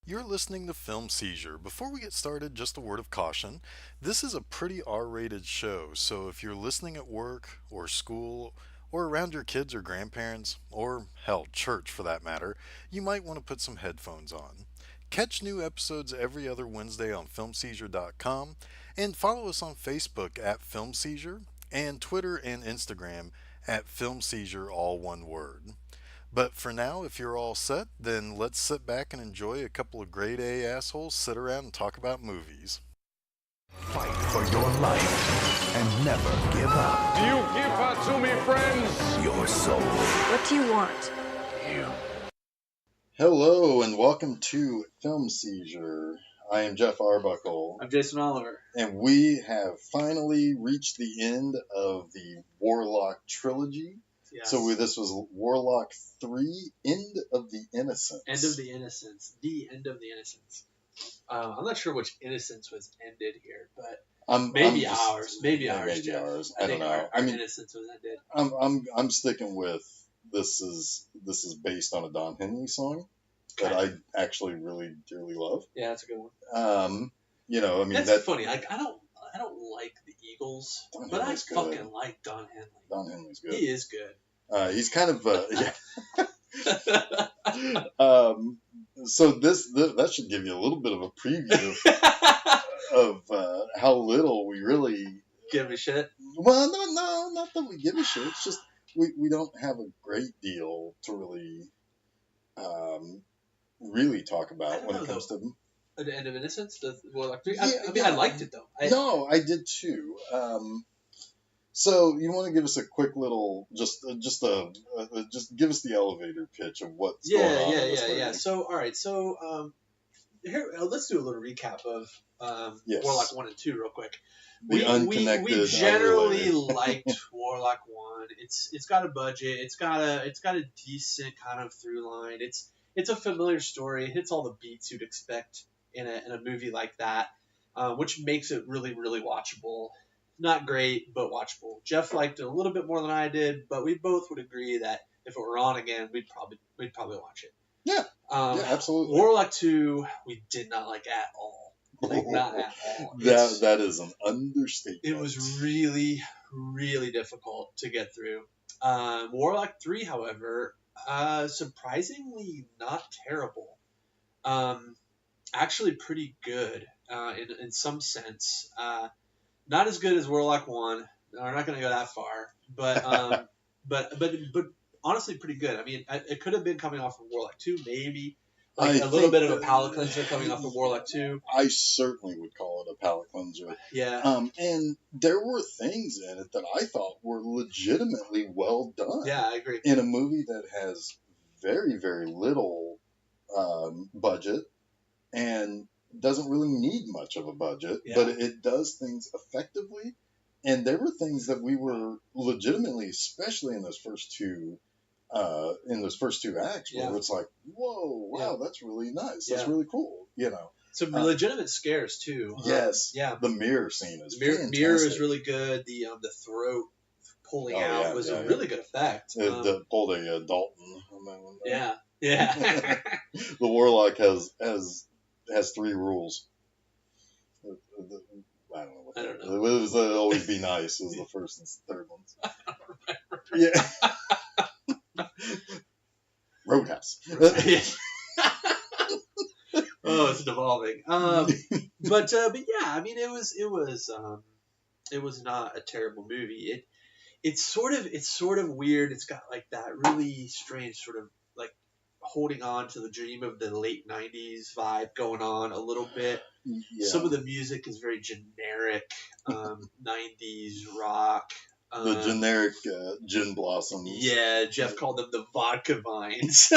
You're listening to Film Seizure. Before we get started, just a word of caution. This is a pretty R rated show, so if you're listening at work or school or around your kids or grandparents, or hell, church for that matter, you might want to put some headphones on. Catch new episodes every other Wednesday on filmseizure.com and follow us on Facebook at Film Seizure and Twitter and Instagram at Film Seizure, all one word. But for now, if you're all set, then let's sit back and enjoy a couple of grade A assholes sit around and talk about movies. Fight for your life and never give up. Do you give her to me, friends? Your soul. What do you want? You. Hello and welcome to Film Seizure. I am Geoff Arbuckle, I'm Jason Oliver. and we have finally reached the end of the Warlock Trilogy. Yes. So this was Warlock 3, End of the Innocence. End of the Innocence. The End of the Innocence. I'm not sure which Innocence was ended here, but maybe ours. Maybe ours, maybe Jeff. ours. I I don't think know. our Innocence was ended. I'm sticking with this is based on a Don Henley song that Okay. I actually really dearly love. Yeah, that's a good one. That's funny. I don't like the Eagles, Don but Henley's I good. fucking like Don Henley. Don Henley's good. He is good. He's kind of so that should give you a little bit of a preview of how little we really. Give a shit. Well, no, not that we give a shit. It's just we don't have a great deal to really talk I about don't when know, it comes to. The End of Innocence. The Warlock 3. Yeah, I mean, I liked it though. No, I did too. So you want to give us a quick little, just give us the elevator pitch of what's going on. in this movie. So, all right. So, here, let's do a little recap of Yes. Warlock 1 and 2 real quick. The unconnected, we generally unrelated. liked Warlock 1. It's got a budget. It's got a decent kind of through line. It's a familiar story. It hits all the beats you'd expect in a movie like that, which makes it really, really watchable. Not great, but watchable. Jeff liked it a little bit more than I did, but we both would agree that if it were on again, we'd probably watch it. Yeah, absolutely. Warlock 2, we did not like at all. Like, not at all. That is an understatement. It was really, really difficult to get through. Warlock 3, however, surprisingly not terrible. Actually pretty good in some sense. Not as good as Warlock 1. We're not going to go that far, but but honestly pretty good. I mean, it could have been coming off of Warlock 2, maybe. Like a little bit of a palate cleanser coming off of Warlock 2. I certainly would call it a palate cleanser. Yeah. And there were things in it that I thought were legitimately well done. Yeah, I agree. In a movie that has very, very little budget and doesn't really need much of a budget, Yeah. but it does things effectively. And there were things that we were legitimately, especially in those first two acts, where Yeah. it's like, whoa, wow, Yeah. that's really nice. That's Yeah. really cool. Some legitimate scares too. Yes. Yeah. The mirror scene is The mirror is fantastic. really good. The throat pulling Oh, out yeah, was yeah, a yeah. really good effect. Pulled a Dalton on that one. Yeah. Yeah. The Warlock has 3 rules. I don't know. What I don't they- know. It was always be nice. Was the first and third ones. Yeah. Roadhouse. Oh, it's devolving. But yeah, I mean, it was not a terrible movie. It's sort of weird. It's got like that really strange sort of like holding on to the dream of the late '90s vibe going on a little bit. Yeah. Some of the music is very generic '90s rock. The generic gin blossoms. Yeah, Jeff called them the vodka vines.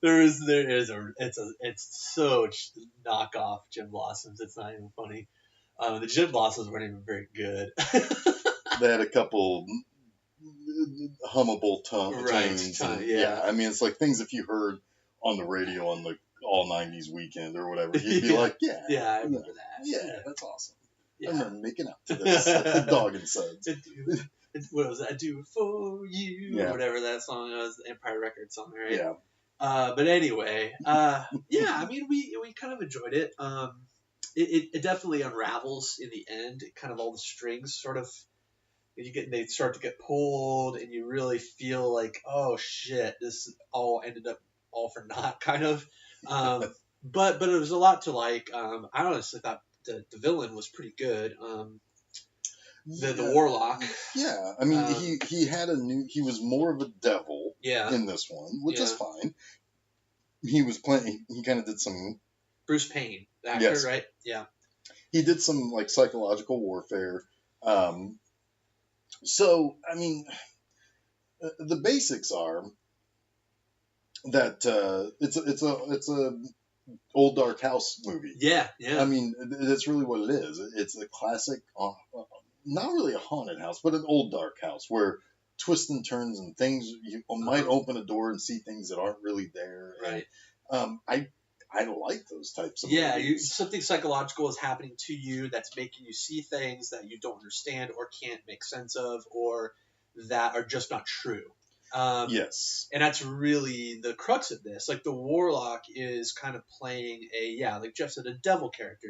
It's so knockoff Gin Blossoms. It's not even funny. The Gin Blossoms weren't even very good. They had a couple hummable Right, tunes. yeah. I mean, it's like things if you heard on the radio on the all '90s weekend or whatever, you'd be Yeah. like, yeah, Yeah, I remember that. Yeah, that's awesome. I Yeah. remember making out to this the dog and suds. What was that? I do it for you, Yeah. or whatever that song was, the Empire Records song, right? Yeah. But anyway, yeah, I mean, we kind of enjoyed it. It definitely unravels in the end. It kind of all the strings sort of they start to get pulled, and you really feel like, oh shit, this all ended up all for naught, kind of. But it was a lot to like. I honestly thought the villain was pretty good. The Warlock. Yeah, I mean, Um, he was more of a devil Yeah. in this one, which is Yeah. fine. He was playing. He kind of did some. Bruce Payne, the actor, Yes. right? Yeah. He did some like psychological warfare. So I mean, the basics are that it's a old dark house movie. Yeah. Yeah. I mean, that's really what it is. It's a classic, not really a haunted house, but an old dark house where twists and turns and things, you might open a door and see things that aren't really there. Right. And, I like those types of Yeah, movies. something psychological is happening to you that's making you see things that you don't understand or can't make sense of, or that are just not true. Yes. And that's really the crux of this. Like the Warlock is kind of playing like Geoff said, a devil character.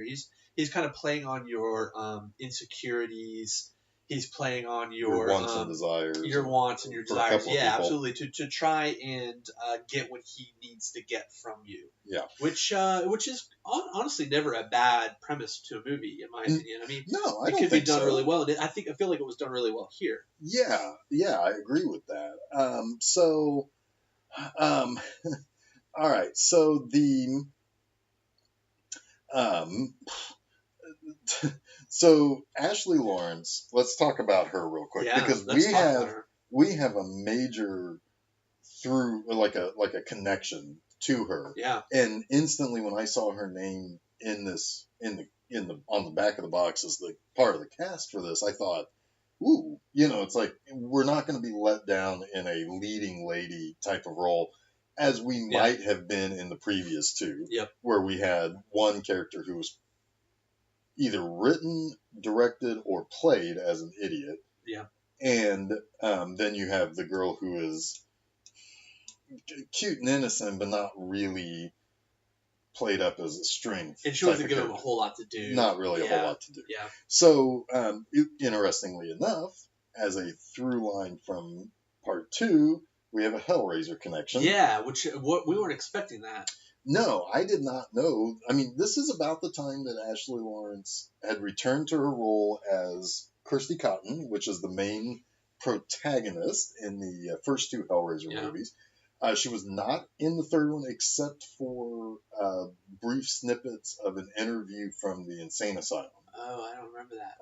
He's kind of playing on your insecurities. He's playing on your wants and desires. your wants and your for a desires. couple of Yeah, people. absolutely. To try and get what he needs to get from you. Yeah. Which is honestly never a bad premise to a movie, in my opinion. I mean, No, I it don't could be think done so. really well. And I feel like it was done really well here. Yeah, I agree with that. All right. So um, so Ashley Lawrence. Let's talk about her real quick Yeah, because let's talk about her. we have a major through like a connection to her. Yeah. And instantly when I saw her name in the on the back of the box as the part of the cast for this, I thought, ooh, it's like we're not going to be let down in a leading lady type of role as we might have been in the previous two, where we had one character who was either written, directed, or played as an idiot. Yeah. And then you have the girl who is cute and innocent, but not really played up as a strength. And she wasn't given a whole lot to do. Not really a whole lot to do. Yeah. So, interestingly enough, as a through line from part 2, we have a Hellraiser connection. Yeah, we weren't expecting that. No, I did not know. I mean, this is about the time that Ashley Lawrence had returned to her role as Kirsty Cotton, which is the main protagonist in the first 2 Hellraiser movies. She was not in the third one except for brief snippets of an interview from the insane asylum. Oh, I don't remember that.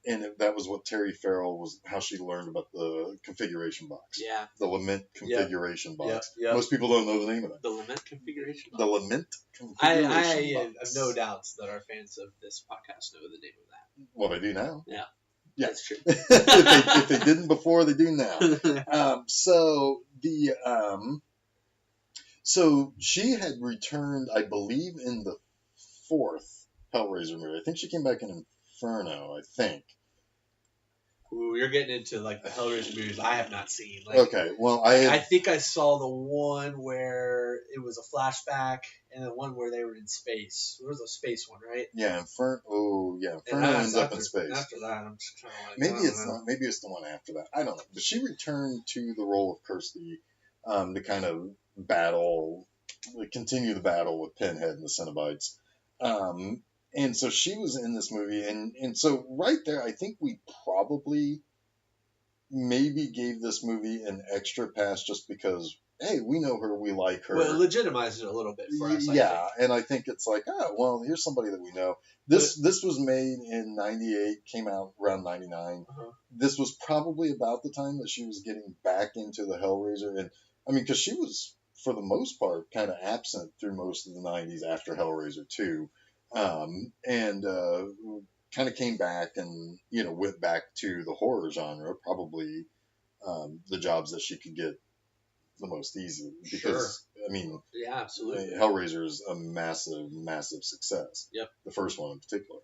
And that was what Terry Farrell how she learned about the configuration box. Yeah. The Lament configuration box. Yeah. Most people don't know the name of that. The Lament configuration box? The Lament configuration I box. have no doubts that our fans of this podcast know the name of that. Well, they do now. Yeah. Yeah. That's true. if they didn't before, they do now. So she had returned, I believe, in the 4th Hellraiser movie. I think she came back in Inferno, I think. Ooh, you're getting into like the Hellraiser movies I have not seen. Like, Okay, well, I think I saw the one where it was a flashback, and the one where they were in space. There was a space one, right? Yeah, Inferno. Oh, yeah, Inferno ends up in space. After that, I'm just kind of like, Maybe it's not. Maybe it's the one after that. I don't know. But she returned to the role of Kirsty to kind of continue the battle with Pinhead and the Cenobites. And so she was in this movie, and so right there, I think we probably maybe gave this movie an extra pass just because, hey, we know her, we like her. Well, it legitimized it a little bit for us. Yeah, and I think it's like, oh, well, here's somebody that we know. This was made in 98, came out around 99. This was probably about the time that she was getting back into the Hellraiser, and I mean, because she was, for the most part, kind of absent through most of the 90s after Hellraiser 2. And kind of came back and, went back to the horror genre, probably the jobs that she could get the most easily. Because, I mean, yeah, absolutely. Hellraiser is a massive, massive success. Yep. The first one in particular.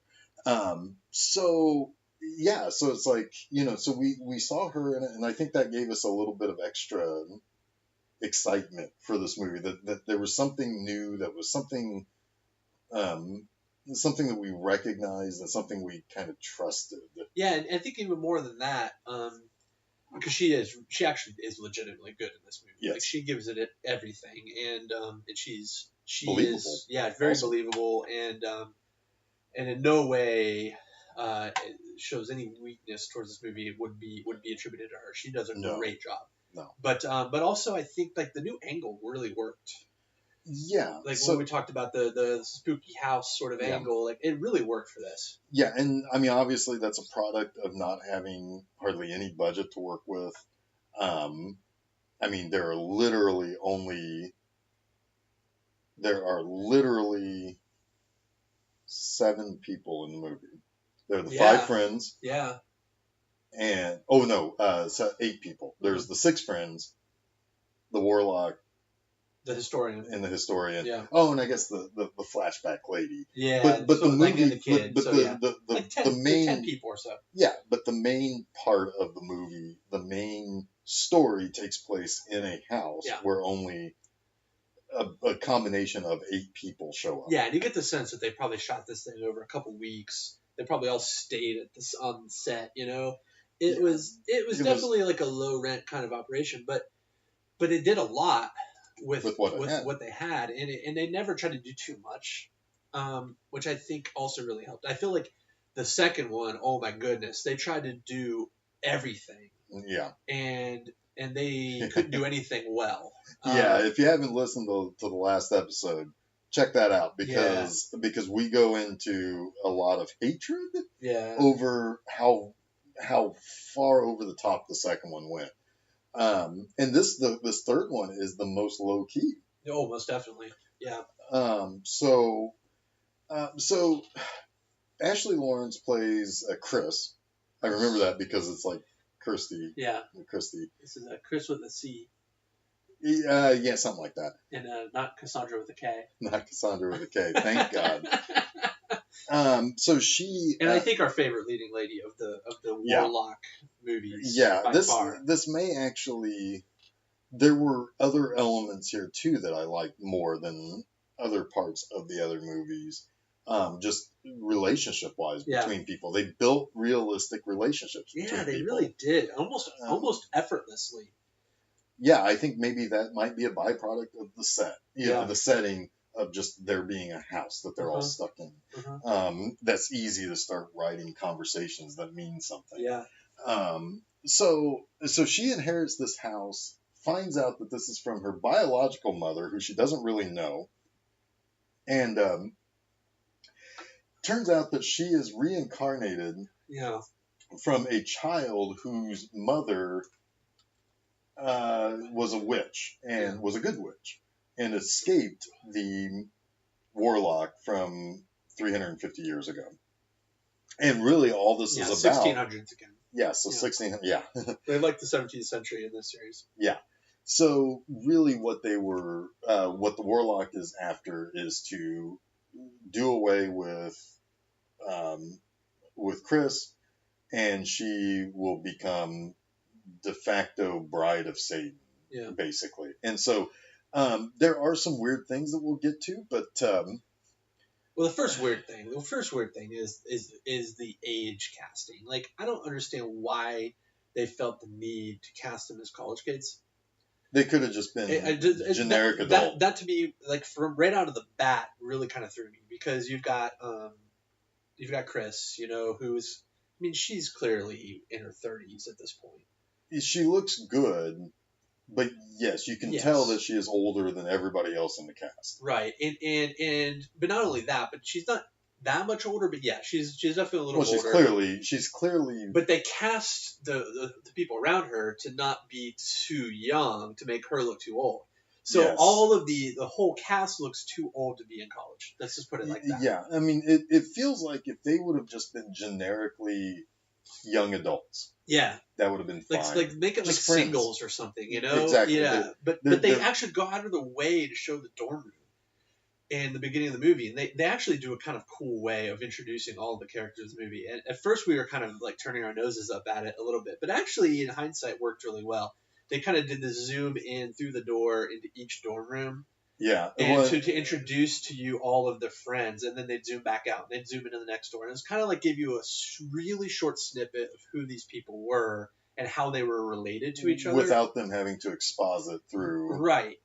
So it's like, so we saw her in it, and I think that gave us a little bit of extra excitement for this movie. That there was something new, that was something something that we recognized and something we kind of trusted. Yeah, and I think even more than that, because she actually is legitimately good in this movie. Yes. Like she gives it everything, and she Believable. is very Awesome. believable, and in no way it shows any weakness towards this movie would be attributed to her. She does a No. great job. No. But also I think like the new angle really worked. Yeah. Like So when we talked about the spooky house sort of Yeah. angle, like it really worked for this. yeah, and I mean obviously that's a product of not having hardly any budget to work with. I mean there are literally 7 people in the movie. They're the Yeah. 5 friends, Yeah. and so 8 people. There's the 6 friends, the warlock, The historian. and the historian. Yeah. Oh, and I guess the flashback lady. Yeah. But the so, like, movie, and the kid. but so the, yeah. the Like 10, the main 10 people or so. yeah, but the main part of the movie, the main story takes place in a house Yeah. where only a combination of 8 people show up. Yeah, and you get the sense that they probably shot this thing over a couple weeks. They probably all stayed at this on set. You know, it Yeah. was It was- definitely like a low rent kind of operation, but it did a lot with With what they had, and they never tried to do too much, which I think also really helped. I feel like the second one, oh my goodness, they tried to do everything, Yeah. and they couldn't do anything well. Yeah, if you haven't listened to the last episode, check that out because we go into a lot of hatred Yeah. over how far over the top the second one went. And this third one is the most low key. Oh, most definitely. Yeah. So Ashley Lawrence plays Chris. I remember that because it's like Kirsty. Yeah. Kirsty. This is Chris with a C. Yeah, something like that. And not Cassandra with a K. Not Cassandra with a K. Thank God. So she And I think our favorite leading lady of the Yeah. Warlock movies. yeah, by far. this may actually, there were other elements here too that I liked more than other parts of the other movies. Just relationship wise Yeah. between people, they built realistic relationships Yeah, between they people. really did. Almost effortlessly. Yeah, I think maybe that might be a byproduct of the set. Yeah. The setting of just there being a house that they're all Uh-huh. stuck in. Uh-huh. That's easy to start writing conversations that mean something. Yeah. So she inherits this house, finds out that this is from her biological mother, who she doesn't really know, and turns out that she is reincarnated Yeah. from a child whose mother was a witch and was a good witch and escaped the warlock from 350 years ago. And really all this is about 1600s again. yeah, so Yeah. 16 yeah. They like the 17th century in this series. So really what the warlock is after is to do away with Chris, and she will become de facto bride of Satan, Yeah. basically. And so there are some weird things that we'll get to, but Well, the first weird thing is the age casting. Like, I don't understand why they felt the need to cast them as college kids. they could have just been generic adult. That to me, like from right out of the bat, really kind of threw me because you've got Chris, who's, I mean, she's clearly in her 30s at this point. She looks good, but yes, you can Yes. tell that she is older than everybody else in the cast. Right, and but not only that, but she's not that much older. But yeah, she's definitely a little Well, older. she's clearly But they cast the people around her to not be too young to make her look too old. So Yes. all of the whole cast looks too old to be in college. Let's just put it like that. Yeah, I mean, it feels like if they would have just been generically young adults, Yeah. that would have been fine. Like make it like Just friends. singles or something, Exactly. Yeah. But they're- they they're- actually go out of the way to show the dorm room in the beginning of the movie, and they actually do a kind of cool way of introducing all the characters in the movie. And at first we were kind of like turning our noses up at it a little bit, but actually in hindsight worked really well. they kind of did the zoom in through the door into each dorm room. Yeah. And Well, to introduce to you all of their friends, and then they'd zoom back out, and they'd zoom into the next door. And it was kind of like give you a really short snippet of who these people were and how they were related to each other. without them having to exposit through. Right.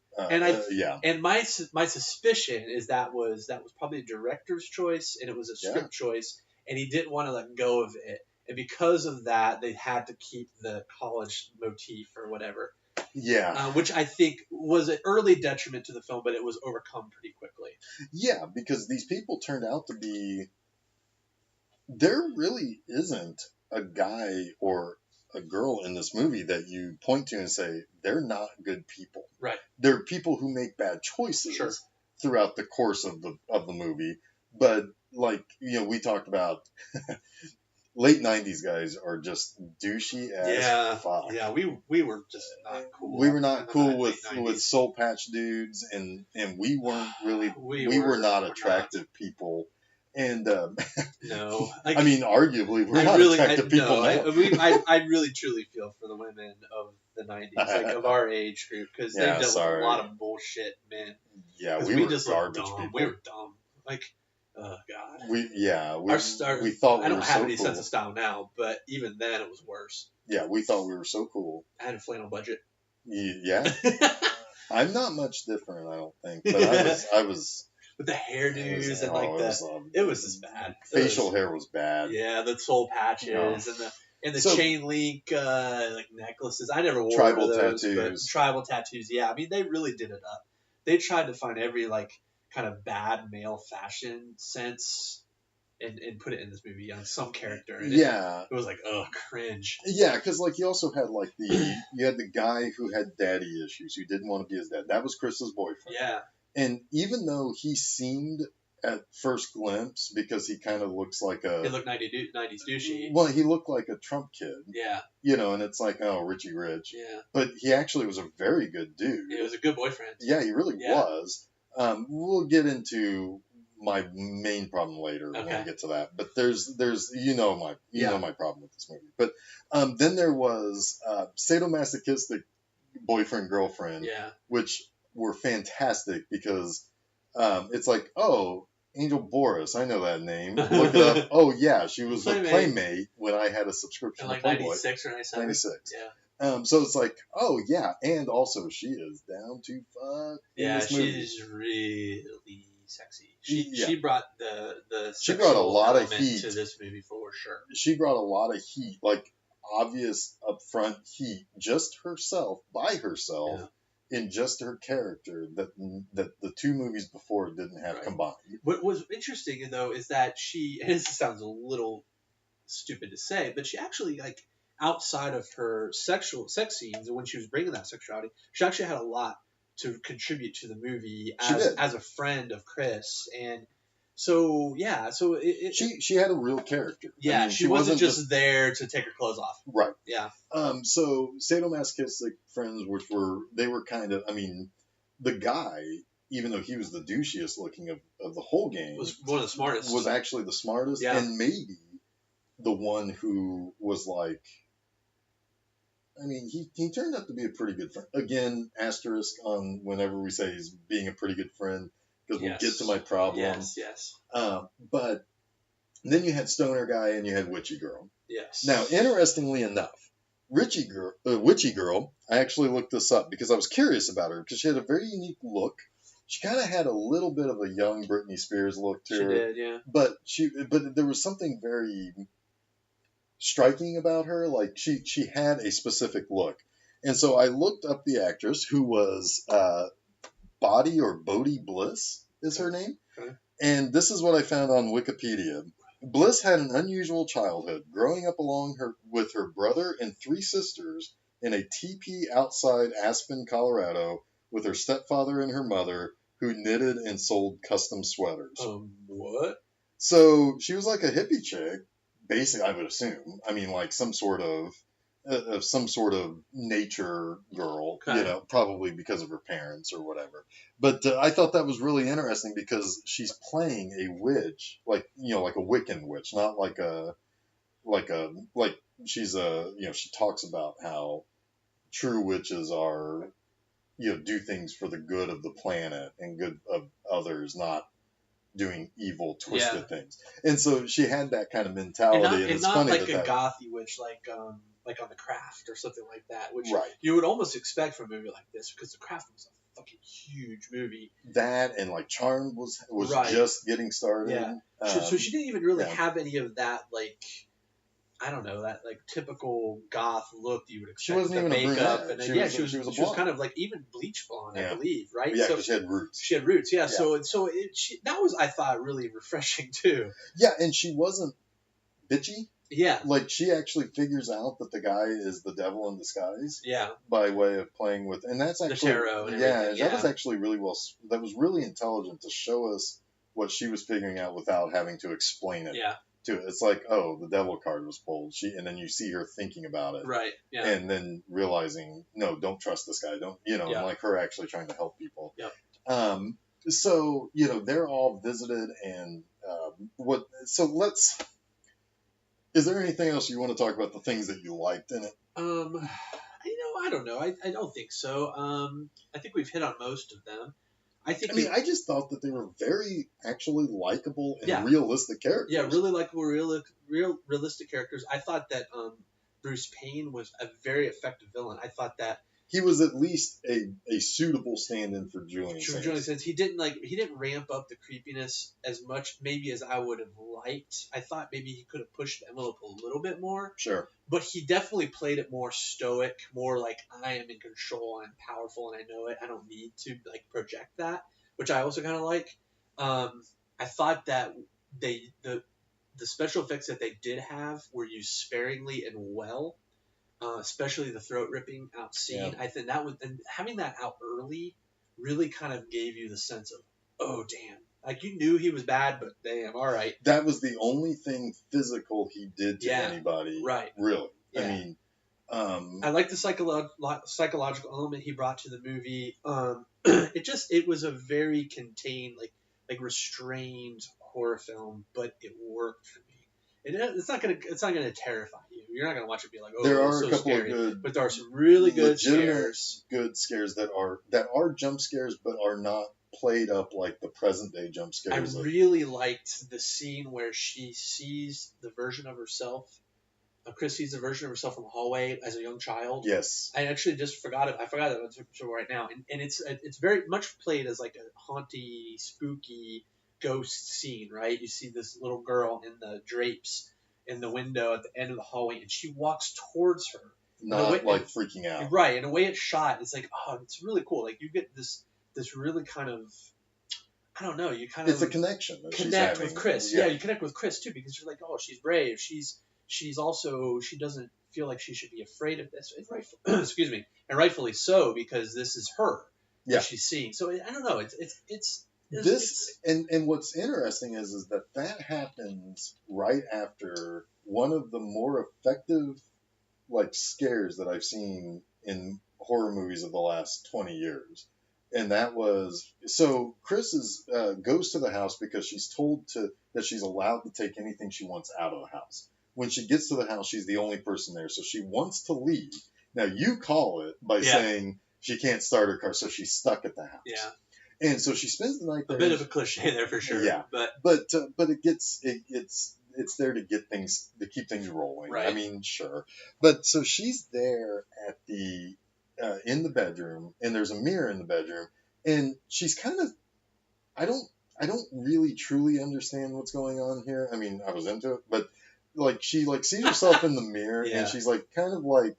Yeah. And my suspicion is that was probably a director's choice, and it was a script choice, and he didn't want to let go of it. And because of that, they had to keep the college motif or whatever. Yeah. Which I think was an early detriment to the film, but it was overcome pretty quickly. Yeah, because these people turned out to be. There really isn't a guy or a girl in this movie that you point to and say they're not good people. Right. They're people who make bad choices Sure. throughout the course of the movie. But like we talked about. Late 90s guys are just douchey as fuck. Yeah, we were just not cool. We were not cool with 90s. soul patch dudes, and we weren't really. We were not we're attractive people, and No, I mean, arguably, we're not attractive people now. I really truly feel for the women of the 90s, like of our age group, because they dealt with a lot of bullshit men. Yeah, 'Cause we were just garbage looked dumb. people. We were dumb. Like, oh god. We thought I we don't were have so any cool. sense of style now, but even then it was worse. Yeah, we thought we were so cool. I had a flannel budget. Yeah, I'm not much different, I don't think, but I was. With the hairdos and like it was just bad. Facial hair was bad. Yeah, the soul patches Yeah. and the So- chain link like necklaces. I never wore Tribal those, tattoos. but tribal tattoos. Yeah, I mean they really did it up. They tried to find every like kind of bad male fashion sense and put it in this movie on some character. And Yeah. it was like cringe. Yeah, because like you also had like you had the guy who had daddy issues who didn't want to be his dad. That was Chris's boyfriend. Yeah, And even though he seemed at first glimpse, because he kind of looks like it looked 90s douchey. well, he looked like a Trump kid, Yeah, and it's like, oh, Richie Rich. yeah. But he actually was a very good dude. It was a good boyfriend. Yeah, he really Yeah. was. We'll get into my main problem later when Okay. we get to that. But there's my Yeah. my problem with this movie. But then there was sadomasochistic boyfriend girlfriend, Yeah, which were fantastic because it's like, oh, Angel Boris, I know that name. Look it up. Oh yeah, she was a Playmate when I had a subscription in to like Playboy. 96 or 97. 96. Yeah. So it's like, oh yeah, and also she is down to fuck. in Yeah, this movie. she's really sexy. Yeah. She brought the She brought a sexual lot of element heat. to this movie for sure. She brought a lot of heat, like obvious upfront heat, just herself, by herself, in just her character that the two movies before didn't have Right. combined. What was interesting though is that and this sounds a little stupid to say, but she actually like outside of her sex scenes and when she was bringing that sexuality, she actually had a lot to contribute to the movie She did. as a friend of Chris, and so She had a real character. yeah, I mean, she wasn't just there to take her clothes off. right. Yeah, So sadomasochistic friends, they were kind of, I mean, the guy, even though he was the douchiest looking of the whole game, was one of the smartest. was actually the smartest, Yeah. and maybe the one who was like, I mean, he turned out to be a pretty good friend. Again, asterisk on whenever we say he's being a pretty good friend, because we'll get to my problem. Yes. But then you had Stoner Guy and you had Witchy Girl. Yes. Now, interestingly enough, Witchy Girl, I actually looked this up because I was curious about her because she had a very unique look. She kind of had a little bit of a young Britney Spears look to she her. did, yeah. But there was something very striking about her. Like she had a specific look. And so I looked up the actress who was Bodie Bliss is her name. Okay. And this is what I found on Wikipedia. Bliss had an unusual childhood, growing up with her brother and three sisters in a teepee outside Aspen, Colorado, with her stepfather and her mother, who knitted and sold custom sweaters. What? So she was like a hippie chick, basically, I would assume. I mean, like some sort of nature girl, Okay. probably because of her parents or whatever. But I thought that was really interesting because she's playing a witch, like a Wiccan witch, not like she's she talks about how true witches are, do things for the good of the planet and good of others, not doing evil, twisted things. And so she had that kind of mentality, and it's not funny like that a gothy witch, like on The Craft or something like that, which right. you would almost expect from a movie like this, because The Craft was a fucking huge movie. That and like Charmed was right. just getting started. Yeah. So she didn't even really have any of that, like, I don't know, that like typical goth look you would expect. She wasn't with even the makeup, a brunette. and she was kind of like even bleach blonde, I believe, right? Yeah, so she had roots. She had roots, yeah. So that was, I thought, really refreshing too. Yeah, and she wasn't bitchy. Yeah. Like, she actually figures out that the guy is the devil in disguise. Yeah. By way of playing with, and that's actually the tarot. And that was actually really well. That was really intelligent to show us what she was figuring out without having to explain it. Yeah. To it. It's like, oh, the devil card was pulled. And then you see her thinking about it. Right. Yeah. And then realizing, no, don't trust this guy. Don't, and like her actually trying to help people. Yeah. So, they're all visited, and is there anything else you want to talk about, the things that you liked in it? I don't know. I don't think so. I think we've hit on most of them. I just thought that they were very actually likable and realistic characters. Yeah, really likable, realistic characters. I thought that Bruce Payne was a very effective villain. I thought that he was at least a suitable stand-in for Julian Sands. He didn't ramp up the creepiness as much maybe as I would have liked. I thought maybe he could have pushed the envelope a little bit more. Sure. But he definitely played it more stoic, more like, I am in control, I'm powerful, and I know it. I don't need to like project that, which I also kind of like. I thought that the special effects that they did have were used sparingly and well. Especially the throat ripping out scene. Yeah. I think that was, and having that out early really kind of gave you the sense of, oh damn, like you knew he was bad, but damn, all right. That was the only thing physical he did to anybody, right? Really, yeah. I mean, I like the psychological element he brought to the movie. It was a very contained, like restrained horror film, but it worked for me. It's not gonna terrify you. You're not gonna watch it and be like, oh, there are so a couple scary. of good, but there are some really good scares. Good scares that are jump scares, but are not played up like the present day jump scares. I really liked the scene where she sees the version of herself. Chris sees the version of herself in the hallway as a young child. Yes. I actually just forgot it. I forgot it right now, and it's very much played as like a haunty, spooky ghost scene, right? You see this little girl in the drapes in the window at the end of the hallway, and she walks towards her. Not like freaking out. Right. And the way it's shot, it's like, oh, it's really cool. Like you get this really kind of, I don't know, you kind of... It's a connection. Connect with Chris. Yeah, you connect with Chris too, because you're like, oh, she's brave. She's also, she doesn't feel like she should be afraid of this. Excuse me. And rightfully so, because this is her. Yeah. That she's seeing. So I don't know. And what's interesting is that happens right after one of the more effective like scares that I've seen in horror movies of the last 20 years. And that was, so Chris goes to the house because she's told that she's allowed to take anything she wants out of the house. When she gets to the house, she's the only person there. So she wants to leave. Now you call it by saying she can't start her car, so she's stuck at the house. Yeah. And so she spends the night there. A bit of a cliche there for sure. Yeah. But it's there to keep things rolling. Right. I mean, sure. But so she's there at the in the bedroom, and there's a mirror in the bedroom, and she's kind of, I don't really truly understand what's going on here. I mean, I was into it, but like she like sees herself in the mirror, and she's like kind of like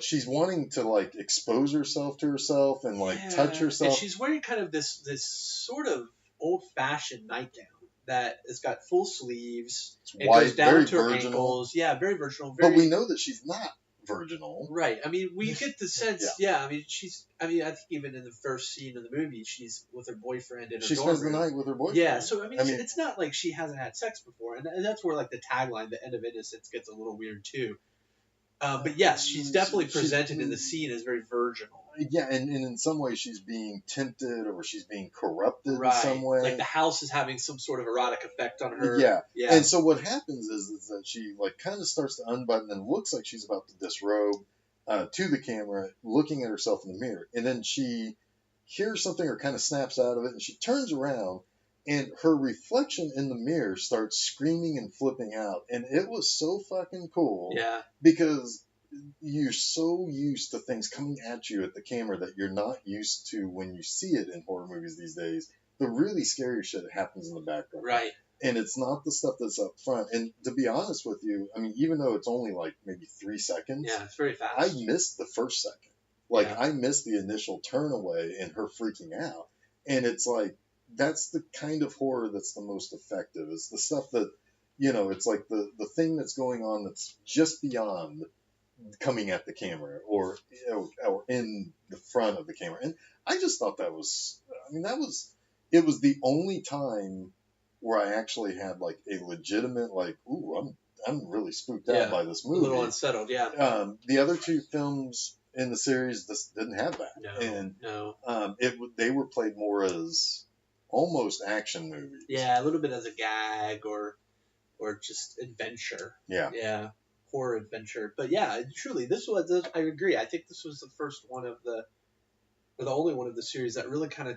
she's wanting to like expose herself to herself and like touch herself. And she's wearing kind of this sort of old-fashioned nightgown that has got full sleeves. It white, goes down very to her virginal. ankles. Yeah, very virginal. But we know that she's not virginal. Right. I mean, we get the sense. I mean, I think even in the first scene of the movie, she's with her boyfriend in her dorm room. She spends the night with her boyfriend. Yeah. So I mean, it's not like she hasn't had sex before, and that's where like the tagline, "The End of Innocence," gets a little weird too. But yes, she's definitely presented in the scene as very virginal. Yeah, and in some way she's being tempted or she's being corrupted in some way. Like the house is having some sort of erotic effect on her. Yeah. And so what happens is that she like kind of starts to unbutton and looks like she's about to disrobe, to the camera, looking at herself in the mirror, and then she hears something or kind of snaps out of it, and she turns around, and her reflection in the mirror starts screaming and flipping out, and it was so fucking cool. Yeah. Because you're so used to things coming at you at the camera that you're not used to when you see it in horror movies these days. The really scary shit happens in the background. Right. And it's not the stuff that's up front. And to be honest with you, I mean, even though it's only like maybe 3 seconds, Yeah, it's very fast. I missed the first second. Like, Yeah. I missed the initial turn away and her freaking out. And it's like, that's the kind of horror that's the most effective. It's the stuff that, it's like the thing that's going on that's just beyond coming at the camera or in the front of the camera. And I just thought it was the only time where I actually had like a legitimate, like, ooh, I'm really spooked out by this A movie. little unsettled, yeah. The other 2 films in the series didn't have that. No. They were played more as almost action movies. Yeah, a little bit as a gag or just adventure. Yeah. Yeah. Horror adventure. But yeah, truly, I agree. I think this was the first one or the only one of the series that really kind of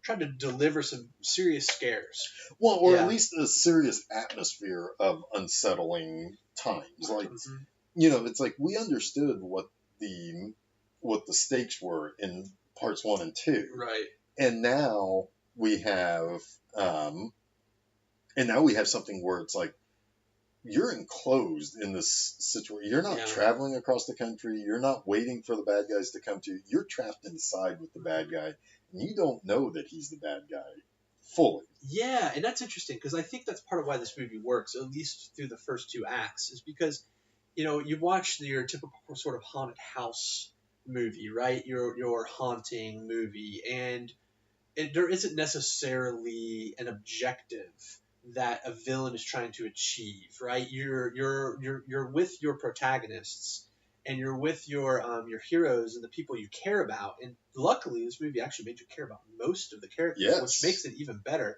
tried to deliver some serious scares. Well, or at least a serious atmosphere of unsettling times. Like, it's like we understood what the stakes were in parts 1 and 2. Right. And now we have something where it's like you're enclosed in this situation. You're not traveling across the country. You're not waiting for the bad guys to come to you. You're trapped inside with the bad guy, and you don't know that he's the bad guy fully. Yeah, and that's interesting because I think that's part of why this movie works, at least through the first 2 acts, is because you watch your typical sort of haunted house movie, right? Your haunting movie, and there isn't necessarily an objective that a villain is trying to achieve, right? You're with your protagonists and you're with your heroes and the people you care about. And luckily, this movie actually made you care about most of the characters, which makes it even better.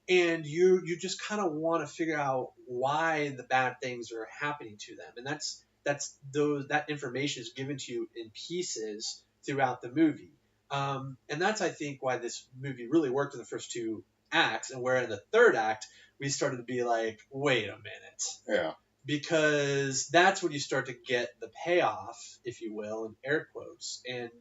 And you just kind of want to figure out why the bad things are happening to them, and that information is given to you in pieces throughout the movie. And that's, I think, why this movie really worked in the first 2 acts, and where in the 3rd act we started to be like, wait a minute. Yeah. Because that's when you start to get the payoff, if you will, in air quotes, and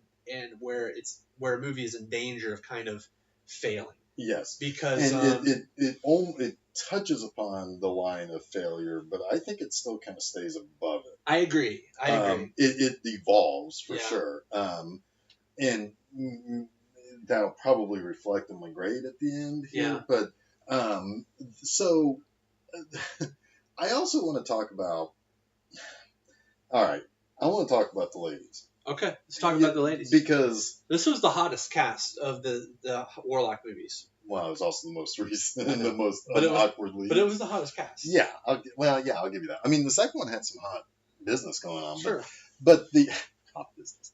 where a movie is in danger of kind of failing. Yes. Because it touches upon the line of failure, but I think it still kind of stays above it. I agree. It evolves for sure. And that'll probably reflect in my grade at the end here. Yeah. But so I also want to talk about. All right, I want to talk about the ladies. Okay, let's talk about the ladies. Because this was the hottest cast of the Warlock movies. Well, it was also the most recent and the most awkwardly. But it was the hottest cast. Yeah, I'll give you that. I mean, the second one had some hot business going on. Sure. But the hot business.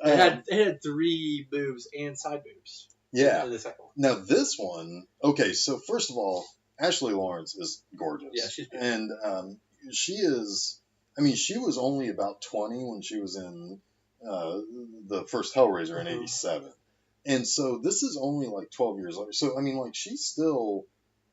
It had 3 boobs and side boobs. Yeah. In the second one. Now this one, okay. So first of all, Ashley Lawrence is gorgeous. Yeah, she's beautiful. And she is. I mean, she was only about 20 when she was in the first Hellraiser in '87, and so this is only like 12 years later. So I mean, like she's still.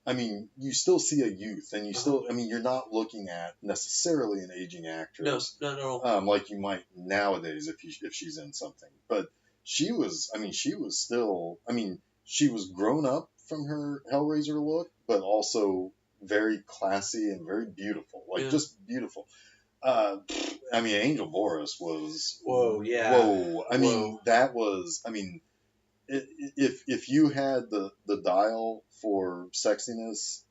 I mean, you still see a youth, and you still. I mean, you're not looking at necessarily an aging actress. No. Like you might nowadays if she's in something, but she was. I mean, she was still. I mean, she was grown up from her Hellraiser look, but also very classy and very beautiful. Like just beautiful. I mean, Angel Boris was. Whoa, yeah. Whoa. I mean, that was. I mean, if you had the dial for sexiness,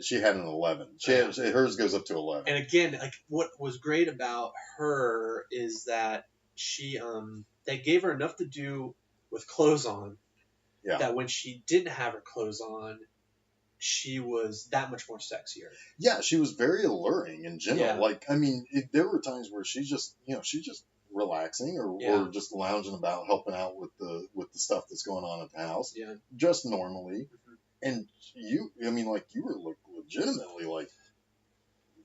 she had an 11. Hers goes up to 11. And again, like what was great about her is that she they gave her enough to do with clothes on. Yeah. That when she didn't have her clothes on, she was that much more sexier. Yeah, she was very alluring in general. Yeah. Like, I mean, there were times where she's just relaxing or just lounging about, helping out with the stuff that's going on at the house. Yeah. Just normally. Mm-hmm. And you were legitimately like,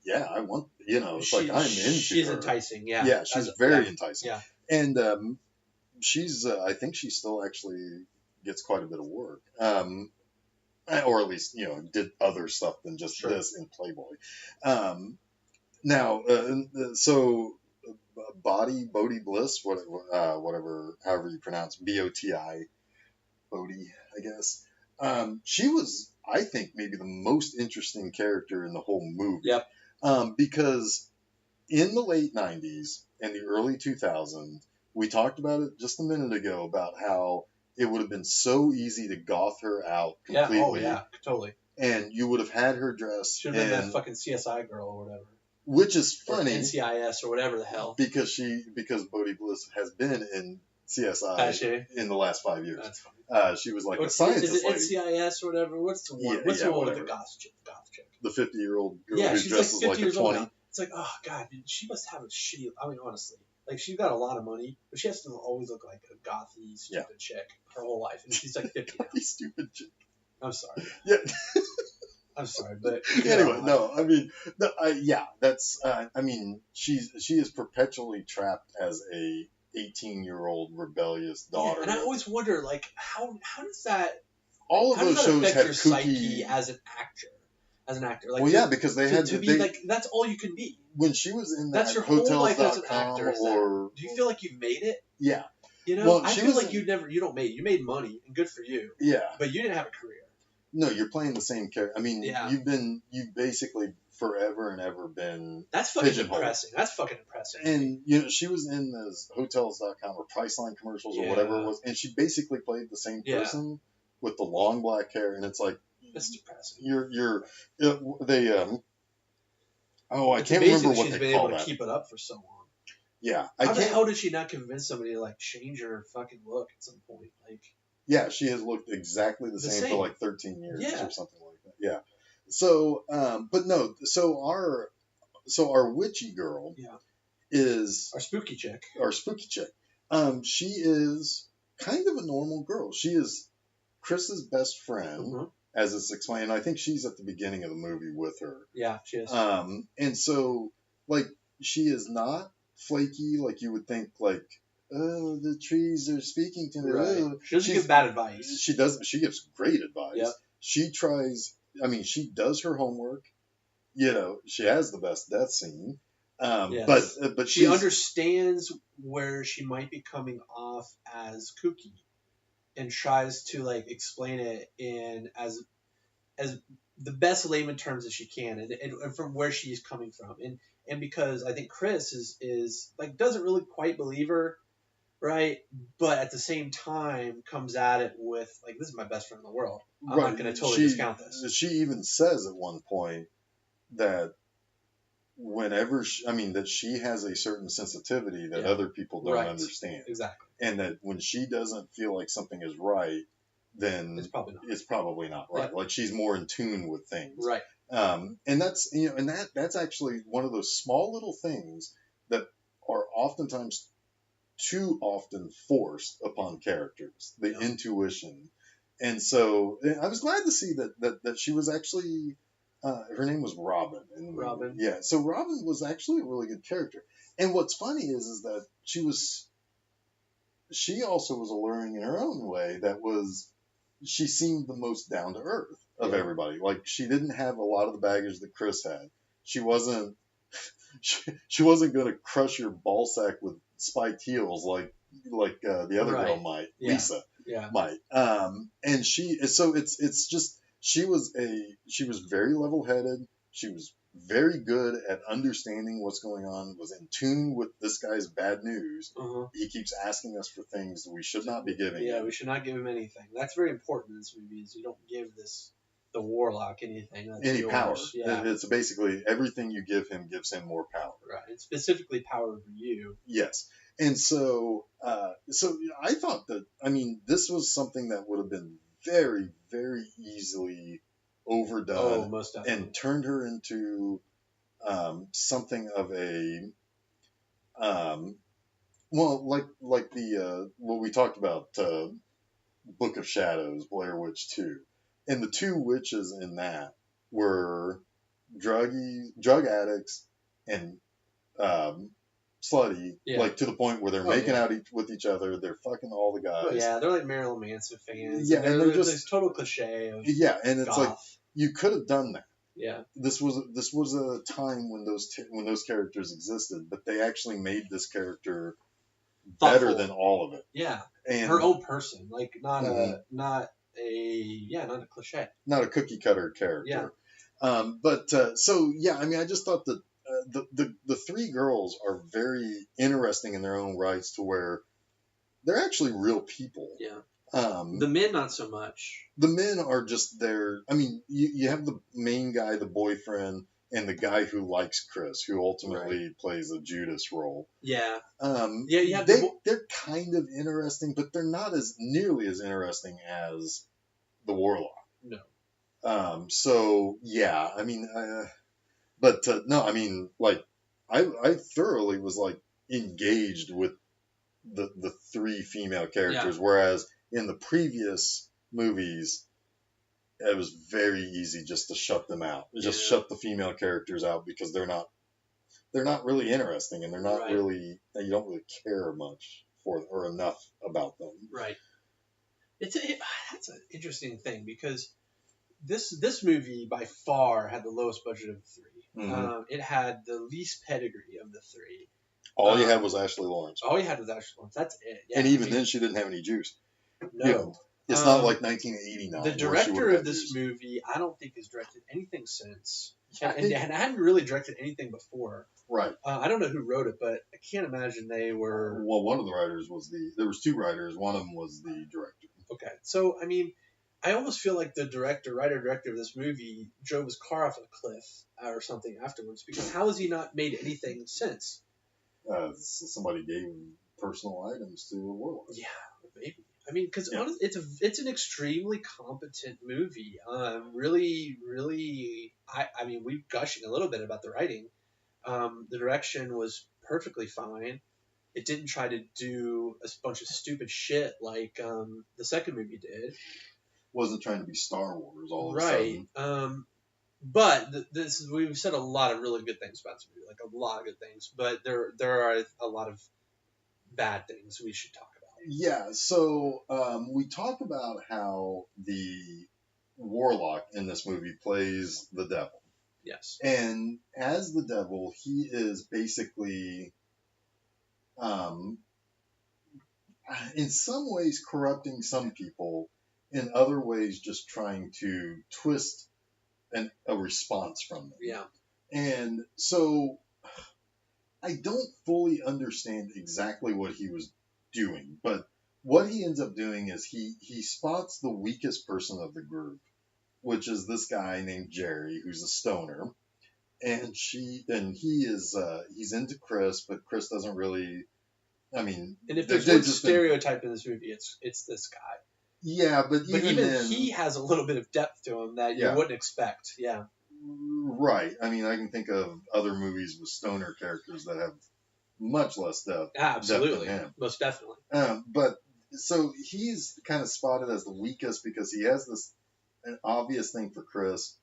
yeah, I want, it's like I'm into she's her. enticing. Yeah. Yeah, she's very enticing. Yeah. And she's, I think she still actually gets quite a bit of work. Or at least, did other stuff than just Sure. this in Playboy. Now, so Bodie Bliss, whatever, however you pronounce Boti, Bodie, I guess. She was, I think, maybe the most interesting character in the whole movie. Yep. Because in the late 90s and the early 2000s, we talked about it just a minute ago about how it would have been so easy to goth her out completely. Yeah. Oh yeah. Totally. And you would have had her dress. Should have been that fucking CSI girl or whatever. Which is funny. Or NCIS or whatever the hell. Because Bodie Bliss has been in CSI in the last 5 years. That's funny. She was like a scientist. Is it NCIS or whatever? What's the one? What's the one with the goth chick? The 50-year-old girl yeah, who she's dresses like 50 like years a 20. old now. It's like, oh god, dude, she must have a shitty. I mean, honestly, like she's got a lot of money, but she has to always look like a gothy, stupid chick her whole life, and she's like 50 now. Stupid chick. I'm sorry. Yeah. I'm sorry, but anyway, no, I mean, that's. I mean, she is perpetually trapped as a 18-year-old rebellious daughter. Yeah, and I always wonder, like, how does that? All of those shows affect had your kooky psyche as an actor. Like, well, yeah, because they had to be like that's all you can be. When she was in that that's your whole life as an Hotels.com actor. or do you feel like you've made it? Yeah. Well, I feel like you don't made it. You made money, and good for you. Yeah. But you didn't have a career. No, you're playing the same character. I mean, you've basically forever and ever been. That's fucking depressing. That's fucking depressing. And she was in those Hotels.com or Priceline commercials or whatever it was, and she basically played the same person with the long black hair, and it's like that's depressing. I can't remember what she's they been call able that. to keep it up for so long. Yeah, how the hell did she not convince somebody to like change her fucking look at some point? Like, yeah, she has looked exactly the same for like 13 years or something like that. Yeah. So, but no, so our witchy girl is our spooky chick. She is kind of a normal girl. She is Chris's best friend, as it's explained. I think she's at the beginning of the movie with her. Yeah, she is. And so, like, she is not flaky like you would think, like, oh, the trees are speaking to me. Right. Oh. She doesn't give bad advice. She doesn't. She gives great advice. Yep. She tries. I mean, she does her homework. She has the best death scene. Yes. But she understands where she might be coming off as kooky, and tries to like explain it in as the best layman terms that she can, and from where she's coming from, and because I think Chris is like doesn't really quite believe her, right? But at the same time comes at it with like, this is my best friend in the world. I'm not going to totally discount this. She even says at one point that whenever that she has a certain sensitivity that other people don't understand. Exactly. And that when she doesn't feel like something is right, then it's probably not right. Like she's more in tune with things. Right. And that's that's actually one of those small little things that are oftentimes too often forced upon characters, the intuition. And so I was glad to see that she was actually her name was Robin in the movie. Robin. Yeah. So Robin was actually a really good character. And what's funny is that she also was alluring in her own way. She seemed the most down to earth of everybody. Like she didn't have a lot of the baggage that Chris had. She wasn't going to crush your ball sack with spiked heels like the other girl might, Lisa might. And it's just she was very level-headed. She was very good at understanding what's going on, was in tune with this guy's bad news. He keeps asking us for things that we should not be giving him. We should not give him anything. That's very important in this movie, is you don't give the Warlock anything. That's any yours. power. Yeah. It's basically everything you give him gives him more power. Right. It's specifically power over you. Yes. And so I thought that, this was something that would have been very, very easily overdone most definitely. and turned her into something of a like the what we talked about, Book of Shadows, Blair Witch 2, and the two witches in that were drug addicts and slutty, Yeah. like to the point where they're Oh, making yeah. out with each other. They're fucking all the guys. Oh, yeah, they're like Marilyn Manson fans. Yeah, and and they're just this total cliche of yeah, and it's like goth. you could have done that. Yeah, This was a time when those characters existed, but they actually made this character better Thoughtful. than all of it. Yeah, And her own person, like not Mhm. not a cliche. not a cookie cutter character. So yeah, I mean, I just thought that the three girls are very interesting in their own rights, to where they're actually real people. Yeah. The The men, not so much. men are just there. I mean, you have the main guy, the boyfriend, and the guy who likes Chris, who ultimately plays a Judas role. Yeah. Yeah, you have they're kind of interesting, but they're not as nearly as interesting as the Warlock. No. So yeah, I mean, no, I mean, like, I thoroughly was like engaged with the three female characters, whereas in the previous movies, it was very easy just to shut them out, just shut the female characters out, because they're not really interesting, and they're not Right. really, you don't really care much for or enough about them. Right. That's an interesting thing, because this movie by far had the lowest budget of the three. Mhm. It had the least pedigree of the three. All you had was Ashley Lawrence, All you had was Ashley Lawrence. That's it. Yeah, and even then, she didn't have any juice. no. You know, it's not like 1989. The where she director would've of had this juice. movie, I don't think has directed anything since, Yeah, and hadn't really directed anything before. Right. I don't know who wrote it, but I can't imagine they were. Well, one of the writers was there was two writers. One of them was the director. Okay, so I mean, I almost feel like the writer director of this movie drove his car off a cliff or something afterwards, because how has he not made anything since? Somebody gave him personal items to a Warlock. Yeah, maybe. I mean, because Yeah. it's an extremely competent movie. Really, I mean, we're gushing a little bit about the writing. The direction was perfectly fine. It didn't try to do a bunch of stupid shit like the second movie did. Wasn't trying to be Star Wars all of a Right. sudden. But we've said a lot of really good things about this movie, like a lot of good things. But there are a lot of bad things we should talk about. Yeah. So we talk about how the Warlock in this movie plays the devil. Yes. And as the devil, he is basically, in some ways, corrupting some people, in other ways, just trying to twist a response from them. Yeah. And so I don't fully understand exactly what he was doing, but what he ends up doing is he spots the weakest person of the group, which is this guy named Jerry, who's a stoner. And he is he's into Chris, but Chris doesn't really. I mean, And if there's one stereotype in this movie, it's this guy. Yeah, but even then, he has a little bit of depth to him that you wouldn't expect. Yeah. Right. I mean, I can think of other movies with stoner characters that have much less depth. Absolutely. Depth than him. Most definitely. But so he's kind of spotted as the weakest because he has an obvious thing for Chris.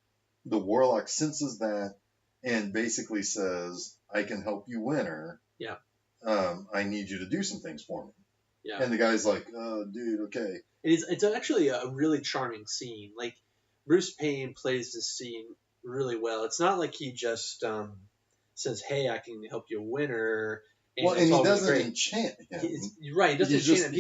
The Warlock senses that and basically says, "I can help you win her. Yeah. I need you to do some things for me." Yeah. And the guy's like, "Dude, okay." It's actually a really charming scene. Like, Bruce Payne plays this scene really well. It's not like he just says, "Hey, I can help you win her." And he doesn't enchant him. Right, he doesn't enchant him.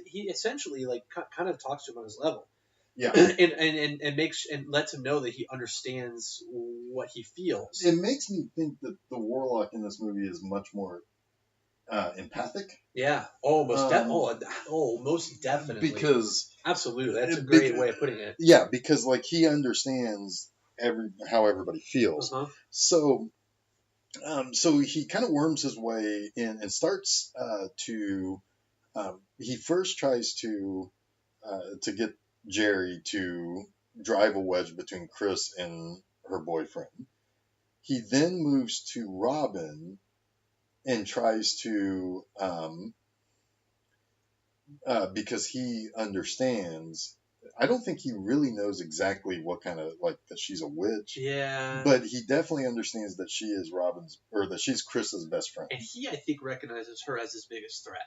He essentially like kind of talks to him on his level. Yeah. and lets him know that he understands what he feels. It makes me think that the Warlock in this movie is much more empathic. Yeah. Most definitely. Because absolutely, that's a great way of putting it. Yeah, because like he understands how everybody feels. Uh-huh. So he kind of worms his way in and starts to. He first tries to get Jerry to drive a wedge between Chris and her boyfriend. He then moves to Robin and tries to, because he understands I don't think he really knows exactly what kind of like that she's a witch. Yeah. But he definitely understands that she is that she's Chris's best friend. And he, I think, recognizes her as his biggest threat.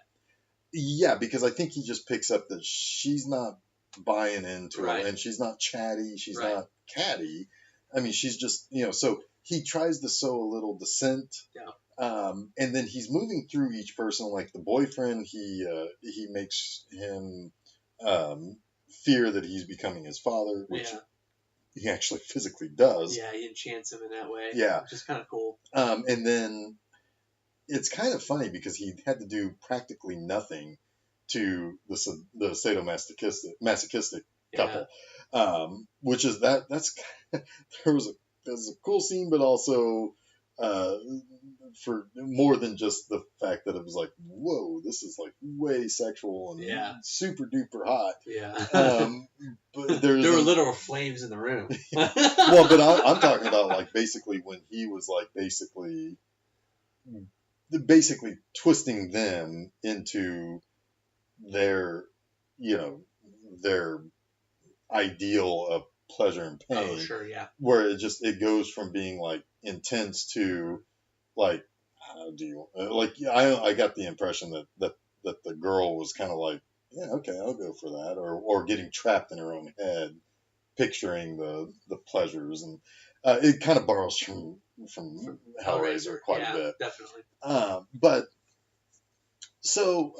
Yeah, because I think he just picks up that she's not buying into Right. it, and she's not chatty, she's Right. not catty. I mean, she's just, so he tries to sow a little dissent. Yeah. And then he's moving through each person, like the boyfriend, he makes him fear that he's becoming his father, which Yeah. he actually physically does. Yeah, he enchants him in that way. Yeah. Which is kind of cool. And then it's kind of funny because he had to do practically nothing to the sadomasochistic couple, which is that's there's a cool scene, but also for more than just the fact that it was like, whoa, this is like way sexual and super duper hot. Yeah. But there were literal flames in the room. Well, but I'm talking about like basically when he was like basically twisting them into their their ideal of pleasure and pain. Oh, sure, yeah. Where it goes from being like intense to like, how do you I got the impression that the girl was kind of like, yeah, okay, I'll go for that, or getting trapped in her own head, picturing the pleasures, and it kind of borrows from Hellraiser quite a bit. Definitely. But so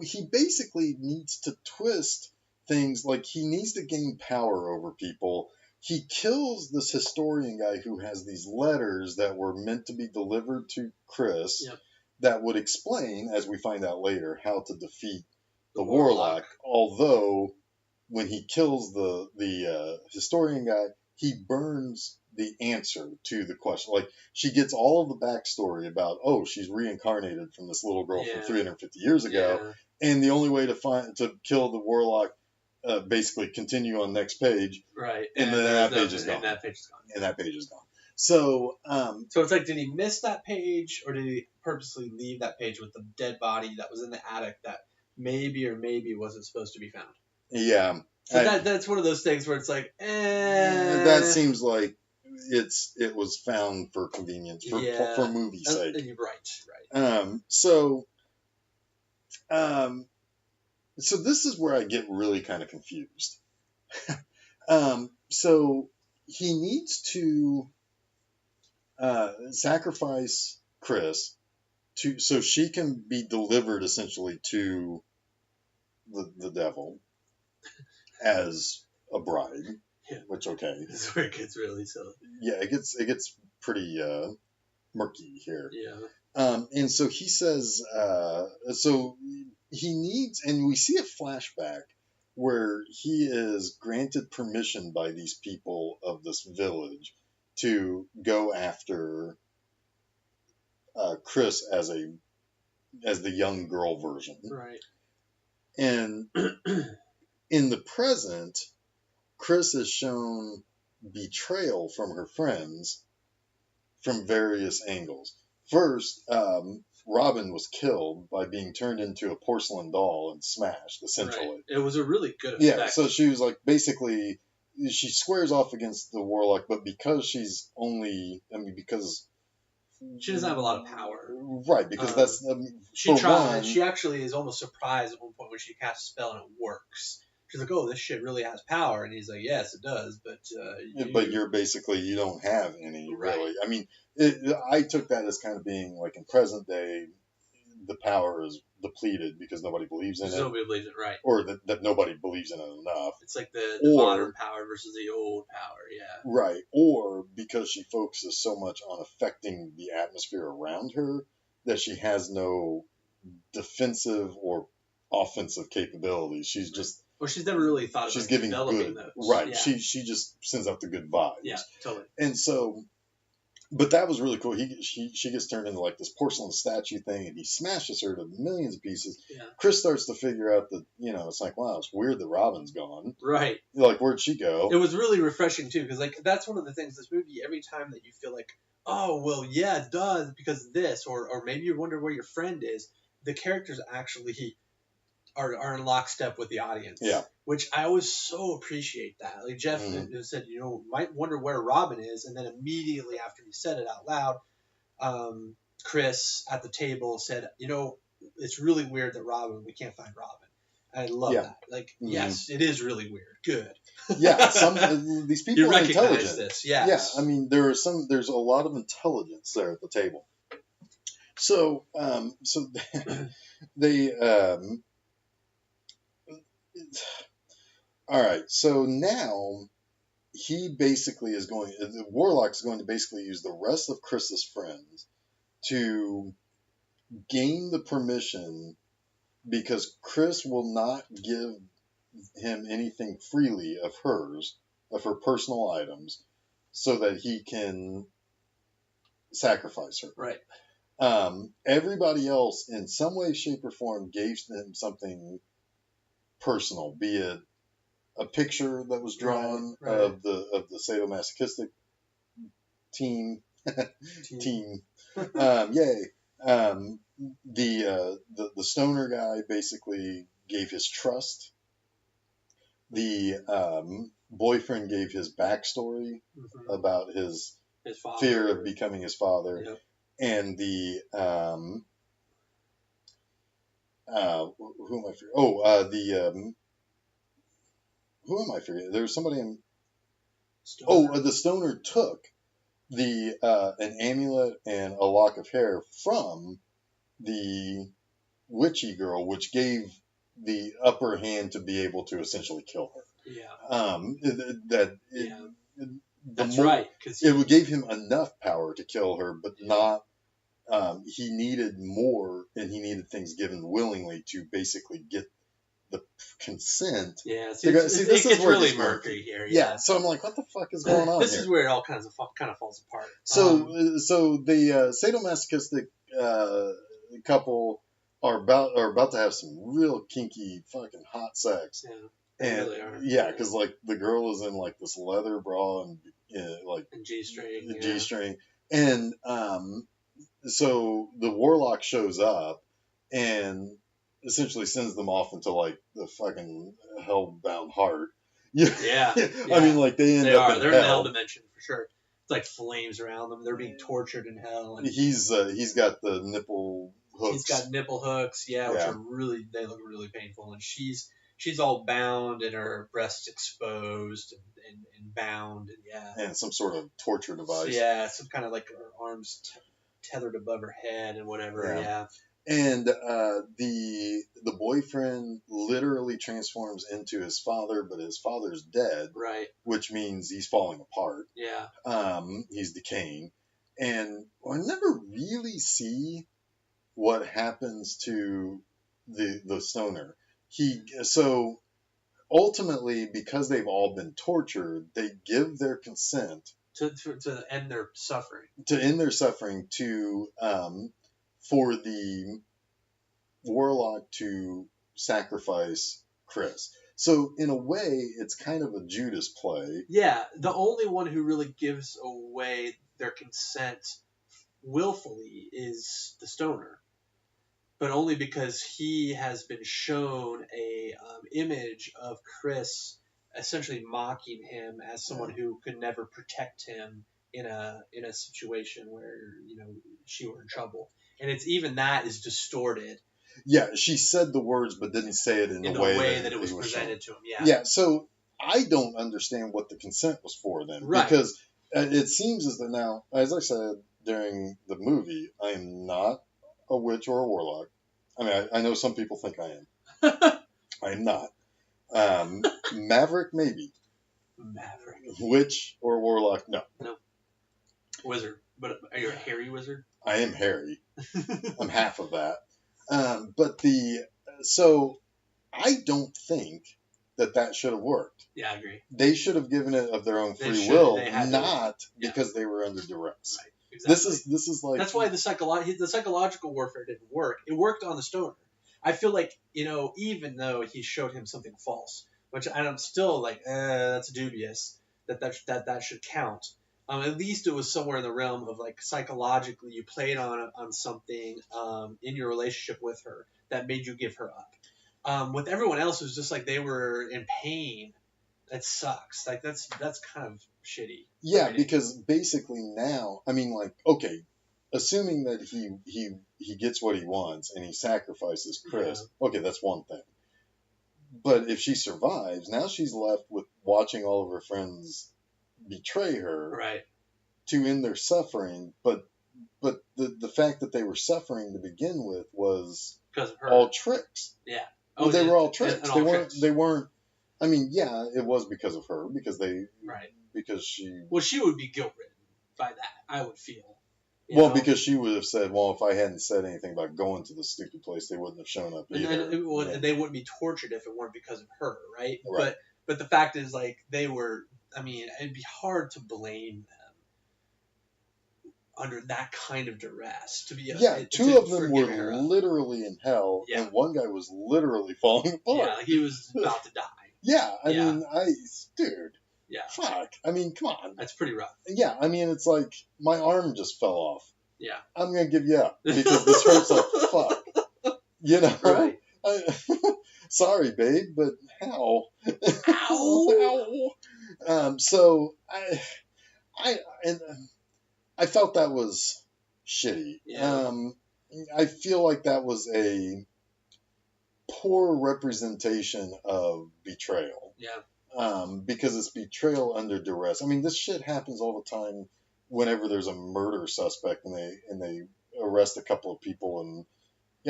he basically needs to twist things, like he needs to gain power over people. He kills this historian guy who has these letters that were meant to be delivered to Chris that would explain, as we find out later, how to defeat the Warlock. Although when he kills the historian guy, he burns the answer to the question. Like, she gets all of the backstory about, oh, she's reincarnated from this little girl from 350 years ago, and the only way to kill the Warlock, basically continue on next page, right? And then that page is gone. And that page is gone. So, so it's like, did he miss that page, or did he purposely leave that page with the dead body that was in the attic that maybe wasn't supposed to be found? Yeah. So that's one of those things where it's like, that seems like it was found for convenience, for movie sake. Right. So this is where I get really kind of confused. So he needs to sacrifice Chris so she can be delivered essentially to the devil as a bride. Yeah. Which, okay. This is where it gets really silly. Yeah, it gets pretty murky here. Yeah. And so he says, so he needs, and we see a flashback where he is granted permission by these people of this village to go after Chris as the young girl version. Right. And in the present, Chris is shown betrayal from her friends from various angles. First, Robin was killed by being turned into a porcelain doll and smashed, essentially. Right. It was a really good effect. Yeah, so she was like, basically, she squares off against the Warlock, but because because she doesn't have a lot of power. Right, because she tried. She actually is almost surprised at one point when she casts a spell and it works. She's like, oh, this shit really has power. And he's like, yes, it does, but... But you're basically, you don't have any, really. I mean, I took that as kind of being, like, in present day, the power is depleted because nobody believes in it. Nobody believes it, right. Or that nobody believes in it enough. It's like the modern power versus the old power, yeah. Right. Or because she focuses so much on affecting the atmosphere around her that she has no defensive or offensive capabilities. She's just... Well, she's never really thought about developing those. Right. Yeah. She just sends out the good vibes. Yeah, totally. And so, but that was really cool. She gets turned into like this porcelain statue thing, and he smashes her to millions of pieces. Yeah. Chris starts to figure out that, it's like, wow, it's weird that Robin's gone. Right. Like, where'd she go? It was really refreshing, too, because, like, that's one of the things, this movie, every time that you feel like, oh, well, yeah, it does, because of this, or maybe you wonder where your friend is, the characters actually are in lockstep with the audience. Yeah. Which I always so appreciate that. Like Geoff said, might wonder where Robin is, and then immediately after he said it out loud, Chris at the table said, it's really weird that we can't find Robin. I love that. Like, yes, it is really weird. Good. Yeah, these people you are recognize intelligent. this, yes. Yeah, I mean, there's a lot of intelligence there at the table. So, they, all right. So now he basically the Warlock is going to basically use the rest of Chris's friends to gain the permission, because Chris will not give him anything freely of her personal items, so that he can sacrifice her. Right. Everybody else, in some way, shape, or form, gave him something personal, be it a picture that was drawn of the sadomasochistic team. Team. Yay. The stoner guy basically gave his trust. The boyfriend gave his backstory about his father. fear of becoming his father. Yep. And the who am I forgetting? Who am I forgetting? There was somebody in. Stoner. The stoner took an amulet and a lock of hair from the witchy girl, which gave the upper hand to be able to essentially kill her. Yeah. That's more, right. Because it gave him enough power to kill her, but not. He needed more, and he needed things given willingly to basically get the consent. Yeah, this is where really it's murky here. Yeah, so I'm like, what the fuck is going on This here? is where it all kind of falls apart. So the sadomasochistic couple are about to have some real kinky fucking hot sex. Yeah, they And really are. yeah, because like the girl is in like this leather bra and And G-string. G-string, and so the Warlock shows up and essentially sends them off into like the fucking hellbound heart. Yeah. I mean, like they're in the hell dimension for sure. It's like flames around them. They're being tortured in hell. And he's got the nipple hooks. He's got nipple hooks, which are they look really painful. And she's all bound and her breasts exposed and bound and and some sort of torture device. So, some kind of like her arms tethered above her head and whatever. And the boyfriend literally transforms into his father, but his father's dead. Right. Which means he's falling apart. Yeah. He's decaying. And I never really see what happens to the stoner. So ultimately, because they've all been tortured, they give their consent to end their suffering. For the Warlock to sacrifice Chris. So in a way, it's kind of a Judas play. Yeah, the only one who really gives away their consent willfully is the stoner, but only because he has been shown a image of Chris essentially mocking him as someone who could never protect him in a situation where she were in trouble. And it's even that is distorted. Yeah, she said the words, but didn't say it in the way that it was presented to him. Yeah. Yeah. So I don't understand what the consent was for then, right. Because it seems as though now, as I said during the movie, I am not a witch or a warlock. I mean, I know some people think I am. I am not. Maverick, maybe. Maverick. Witch or warlock, no. No. Wizard. But are you a hairy wizard? I am hairy. I'm half of that. So I don't think that should have worked. Yeah, I agree. They should have given it of their own free will, not because they were under duress. Right. Exactly. This is like, that's why the psychological warfare didn't work. It worked on the stoner. I feel like even though he showed him something false, which I'm still like that's dubious that should count. At least it was somewhere in the realm of like psychologically you played on something in your relationship with her that made you give her up. With everyone else, it was just like they were in pain. That sucks. Like that's kind of shitty. Yeah, writing. because basically now, I mean, like, okay, assuming that he gets what he wants and he sacrifices Chris, okay, that's one thing. But if she survives, now she's left with watching all of her friends betray her Right. to end their suffering. But the fact that they were suffering to begin with was Because of her. all tricks. Yeah. Well, they yeah, were all tricks. and They all weren't. tricks. They weren't. I mean, yeah, it was because of her Right. because she. Well, she would be guilt ridden by that. I would feel. You Well, know? because she would have said, well, if I hadn't said anything about going to the stupid place, they wouldn't have shown up And either. then they wouldn't be tortured if it weren't because of her, right? Right. But the fact is, like, they were. I mean, it'd be hard to blame them under that kind of duress. To be Yeah, two of them were literally in hell, Yeah. and one guy was literally falling apart. Yeah, like he was about to die. Yeah, I Yeah. mean, dude, Yeah, fuck. I mean, come on. that's pretty rough. Yeah, I mean, it's like my arm just fell off. Yeah. I'm gonna give you up because this hurts like fuck. You know? Right. Sorry, babe, but how? Ow. So I felt that was shitty. Yeah. I feel like that was a poor representation of betrayal. Yeah. Because it's betrayal under duress. I mean, this shit happens all the time whenever there's a murder suspect and they arrest a couple of people. And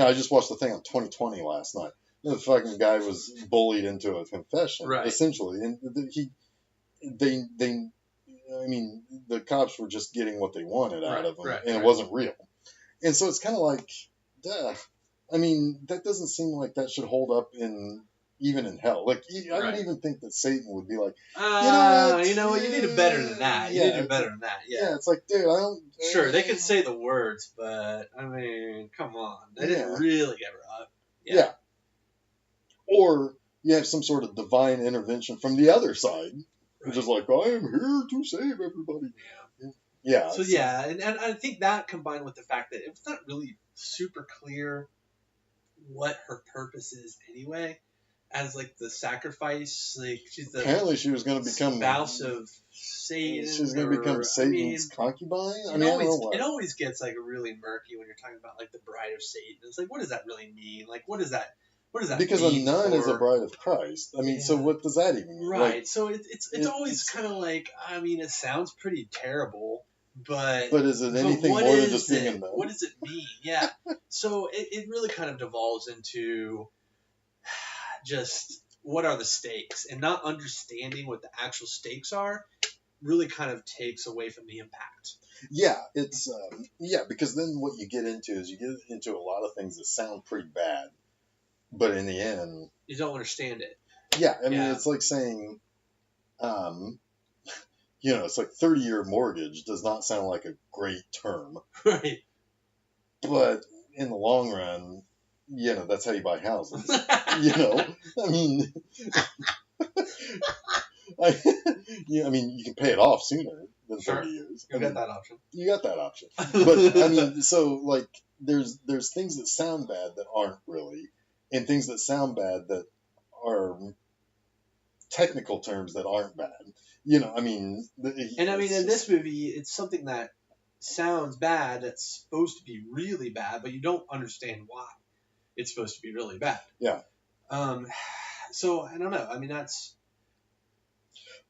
I just watched the thing on 2020 last night. The fucking guy was bullied into a confession, Right. essentially, and I mean, the cops were just getting what they wanted out of him, and it wasn't real. And so it's kind of like, duh. I mean, that doesn't seem like that should hold up even in hell. Like, I don't even think that Satan would be like, you know what, you need it better than that. You need it better than that. Yeah. It's like, dude, I don't. Sure, they could say the words, but I mean, come on, they didn't really get her up. Yeah. Or you have some sort of divine intervention from the other side, which is like, I am here to save everybody. Yeah. So yeah, and I think that combined with the fact that it's not really super clear what her purpose is anyway, as like the sacrifice, like she's the apparently she was going to become spouse of Satan. She was going to become Satan's concubine. I mean, I don't know what. It always gets like really murky when you're talking about like the bride of Satan. It's like, what does that really mean? Like, what does that? Because a nun is a bride of Christ. I mean, so what does that even mean? Right. Like, so it's always kind of like, I mean, it sounds pretty terrible, but is it anything more than just being a nun? What does it mean? Yeah. So it really kind of devolves into just what are the stakes, and not understanding what the actual stakes are really kind of takes away from the impact. Yeah, it's because then what you get into is you get into a lot of things that sound pretty bad. But in the end, you don't understand it. Yeah, I mean, it's like saying, it's like 30-year mortgage does not sound like a great term. Right. But in the long run, that's how you buy houses. I mean, I mean, you can pay it off sooner than 30 years. You got that option. You got that option. But I mean, so like, there's things that sound bad that aren't really. And things that sound bad that are technical terms that aren't bad. I mean... And I mean, in this movie, it's something that sounds bad that's supposed to be really bad, but you don't understand why it's supposed to be really bad. Yeah. So, I don't know. I mean, that's...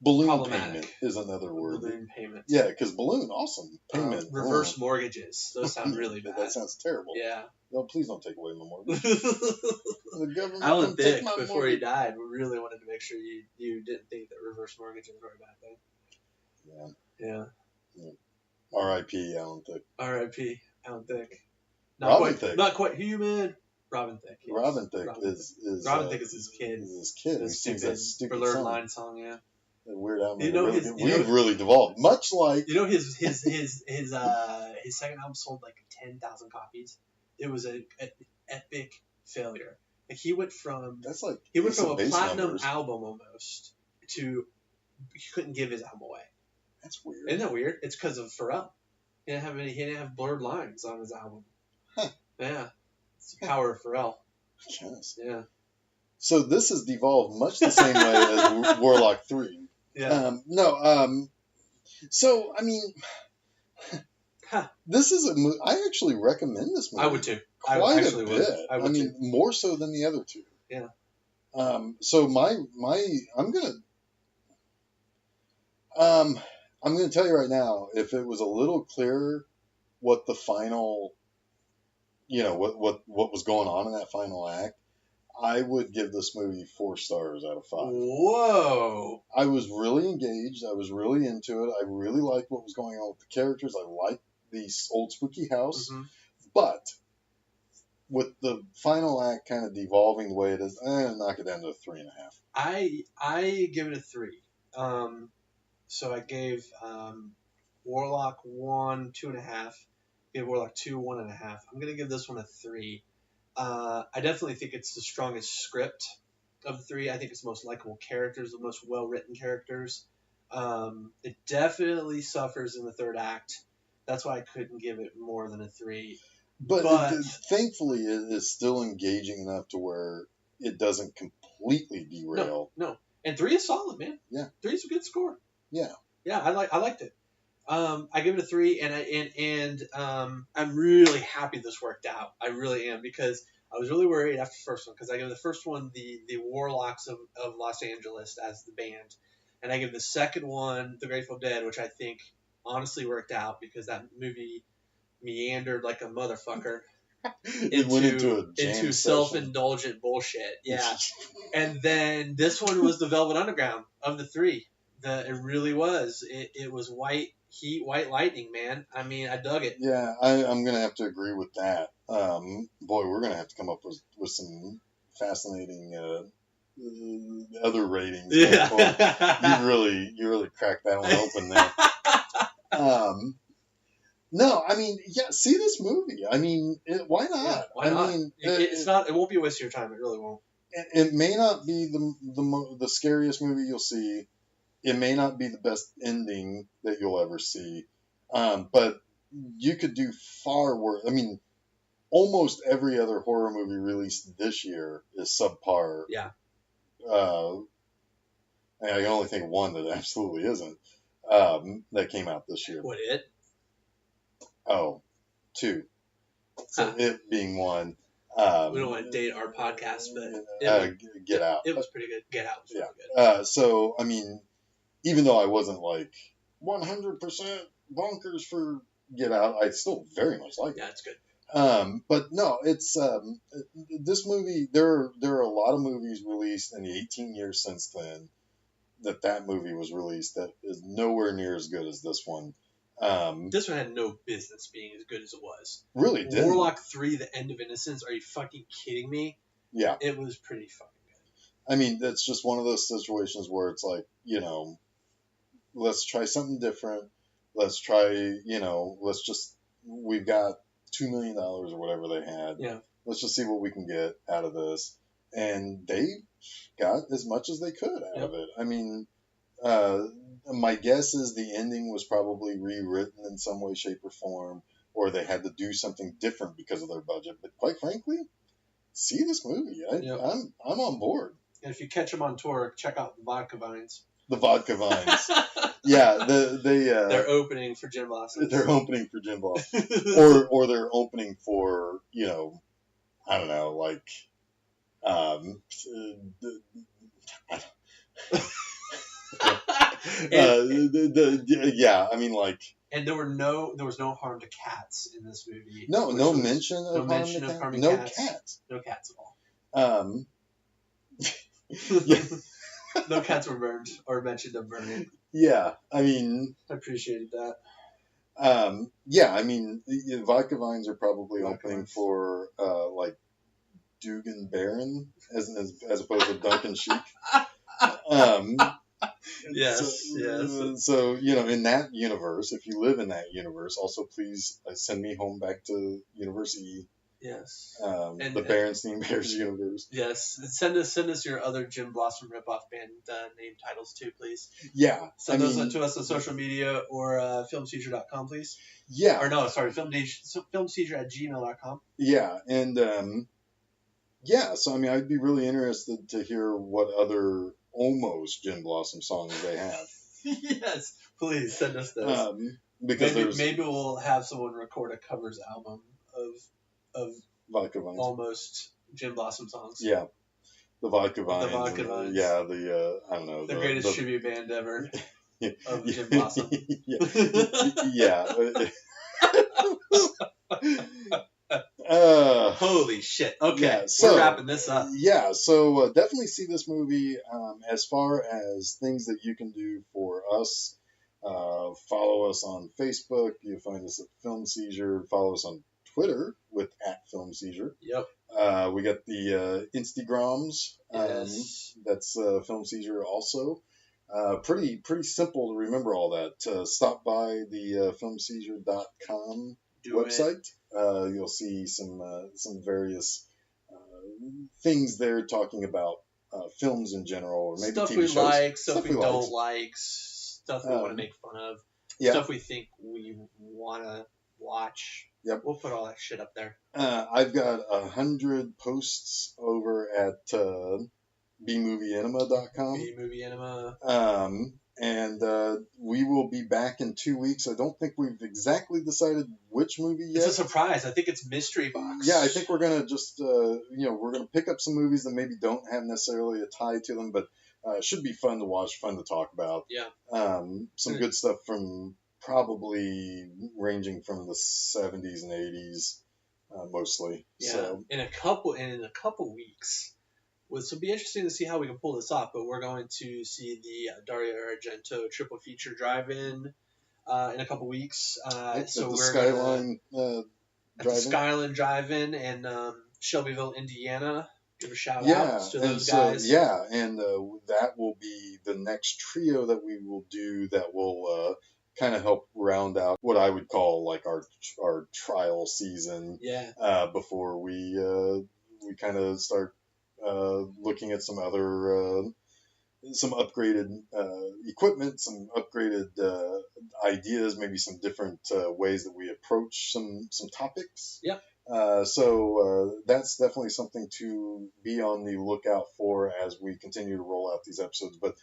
Balloon payment is another word. Balloon payment. Yeah, because balloon, awesome. Payment. Reverse mortgages. Those sound really bad. That sounds terrible. Yeah. No, please don't take away my mortgage. The government Alan Thicke, before mortgage. he died, really wanted to make sure you didn't think that reverse mortgages were a bad thing. Yeah. R.I.P. Alan Thicke. R.I.P. Alan Thicke. Thicke. Not quite human. Robin Thicke. Yes. Robin Thicke is Robin Thicke is his kid. Is his kid. He sings that stupid Blurred song. Line song, yeah. Weird album. We've really devolved. Much like his second album sold like 10,000 copies. It was an epic failure. Like he went from a platinum album almost to he couldn't give his album away. That's weird. Isn't that weird? It's because of Pharrell. He didn't have blurred lines on his album. Huh. Yeah. It's the power of Pharrell. Yes. Yeah. So this has devolved much the same way as Warlock 3. Yeah. So, I mean, Huh. this is a movie. I actually recommend this movie. I would too. Quite I a actually bit. would. I would mean, too. more so than the other two. Yeah. So I'm gonna tell you right now, if it was a little clearer what the final, what was going on in that final act, I would give this movie 4 stars out of 5. Whoa. I was really engaged. I was really into it. I really liked what was going on with the characters. I liked the old spooky house. Mm-hmm. But with the final act kind of devolving the way it is, knock it down to a 3.5. I give it a 3. So I gave Warlock 1 2.5. Gave Warlock 2 1.5. I'm gonna give this one a 3. I definitely think it's the strongest script of the 3. I think it's the most likable characters, the most well-written characters. It definitely suffers in the third act. That's why I couldn't give it more than a 3. But thankfully, it is still engaging enough to where it doesn't completely derail. No. And 3 is solid, man. Yeah. 3 is a good score. Yeah. Yeah, I liked it. I give it a 3, and I'm really happy this worked out. I really am, because I was really worried after the first one, because I give the first one the Warlocks of Los Angeles as the band, and I give the second one the Grateful Dead, which I think honestly worked out, because that movie meandered like a motherfucker It went into a jam session. self-indulgent bullshit. Yeah. And then this one was the Velvet Underground of the 3. It really was. It was white heat, white lightning, man. I mean, I dug it. Yeah, I'm going to have to agree with that. Boy, we're going to have to come up with some fascinating other ratings. Yeah. You really cracked that one open there. No, I mean, yeah, see this movie. I mean, why not? Yeah, why not? I mean, it won't be a waste of your time. It really won't. It may not be the scariest movie you'll see. It may not be the best ending that you'll ever see. But you could do far worse. I mean, almost every other horror movie released this year is subpar. Yeah. I can only think of one that absolutely isn't. That came out this year. What, It? Oh, 2. So It being 1. We don't want to date our podcast, but Get Out. It was pretty good. Get Out was really good. So, I mean, even though I wasn't like 100% bonkers for Get Out, I still very much like it. Yeah, it's good. But no, it's this movie. There are a lot of movies released in the 18 years since then that movie was released that is nowhere near as good as this one. This one had no business being as good as it was. Really did. Warlock 3, The End of Innocence. Are you fucking kidding me? Yeah. It was pretty fucking good. I mean, that's just one of those situations where it's like, let's try something different. Let's try, we've got $2 million or whatever they had. Yeah. Let's just see what we can get out of this. And they got as much as they could out of it. I mean, my guess is the ending was probably rewritten in some way, shape, or form, or they had to do something different because of their budget. But quite frankly, see this movie. I'm on board. And if you catch them on tour, check out the Vodka Vines. The Vodka Vines. Yeah, they're opening for Gin Blossoms. They're opening for Gin Blossoms, or they're opening for I don't know, like yeah, I mean, like. And there was no harm to cats in this movie. No mention of harming cats. No cats at all. Yeah. No cats were burned or mentioned of burning. Yeah, I mean, I appreciated that. Yeah, I mean, the Vodka Vines are probably opening for like Dugan Baron as opposed to Duncan Sheik. Yes. So in that universe, if you live in that universe, also please send me home back to University. Yes. And the Berenstein Bears universe. Yes. Send us your other Gin Blossom ripoff band name titles too, please. Yeah. Send those to us on social media or filmseizure.com, please. Yeah. Or no, sorry, filmseizure@gmail.com. Yeah, and Yeah, so I mean, I'd be really interested to hear what other almost Gin Blossom songs they have. Yes, please send us those. Because Maybe we'll have someone record a covers album of Vodka Vines. almost Gin Blossom songs. Yeah, the Vodka Vines. The Vodka Vines. Yeah, I don't know. The greatest tribute band ever of Gin Blossom. Yeah. Holy shit. Okay, yeah, so, we're wrapping this up. Yeah, so definitely see this movie. As far as things that you can do for us, follow us on Facebook. You find us at Film Seizure. Follow us on Twitter with @FilmSeizure. Yep. We got the Instagrams. Yes. That's Film Seizure also. Pretty simple to remember all that. Stop by the filmseizure.com website. You'll see some various things there talking about films in general, or maybe stuff TV we shows. like, stuff we like. don't like, stuff we want to make fun of, Yeah. stuff we think we want to watch. Yep. We'll put all that shit up there. I've got 100 posts over at bmovieenema.com. B-Movie Enema. And we will be back in 2 weeks. I don't think we've exactly decided which movie yet. It's a surprise. I think it's Mystery Box. Yeah, I think we're gonna just we're gonna pick up some movies that maybe don't have necessarily a tie to them, but should be fun to watch, fun to talk about. Yeah. Some good stuff from probably ranging from the 70s and 80s, mostly. Yeah. So In a couple weeks. This will be interesting to see how we can pull this off, but we're going to see the Dario Argento triple feature drive-in in a couple weeks. So the we're Skyline at the drive-in. Skyline Drive-In in Shelbyville, Indiana. Give a shout Yeah, out to and those so guys. and that will be the next trio that we will do. That will kind of help round out what I would call like our trial season. Yeah. Before we kind of start looking at some other some upgraded equipment, some upgraded ideas, maybe some different ways that we approach some topics. Yep. So that's definitely something to be on the lookout for as we continue to roll out these episodes. But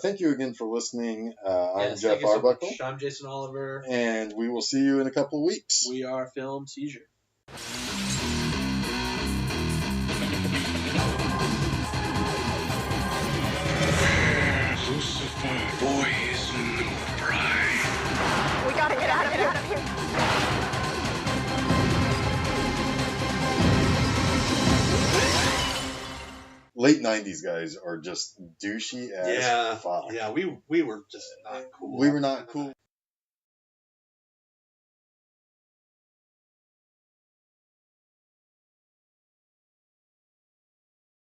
thank you again for listening. I'm Geoff thank you so Arbuckle. much. I'm Jason Oliver. And we will see you in a couple of weeks. We are Film Seizure. Poison bride. We gotta get out of here. Late 90s guys are just douchey as fuck. Yeah, we were just not cool. We were not cool.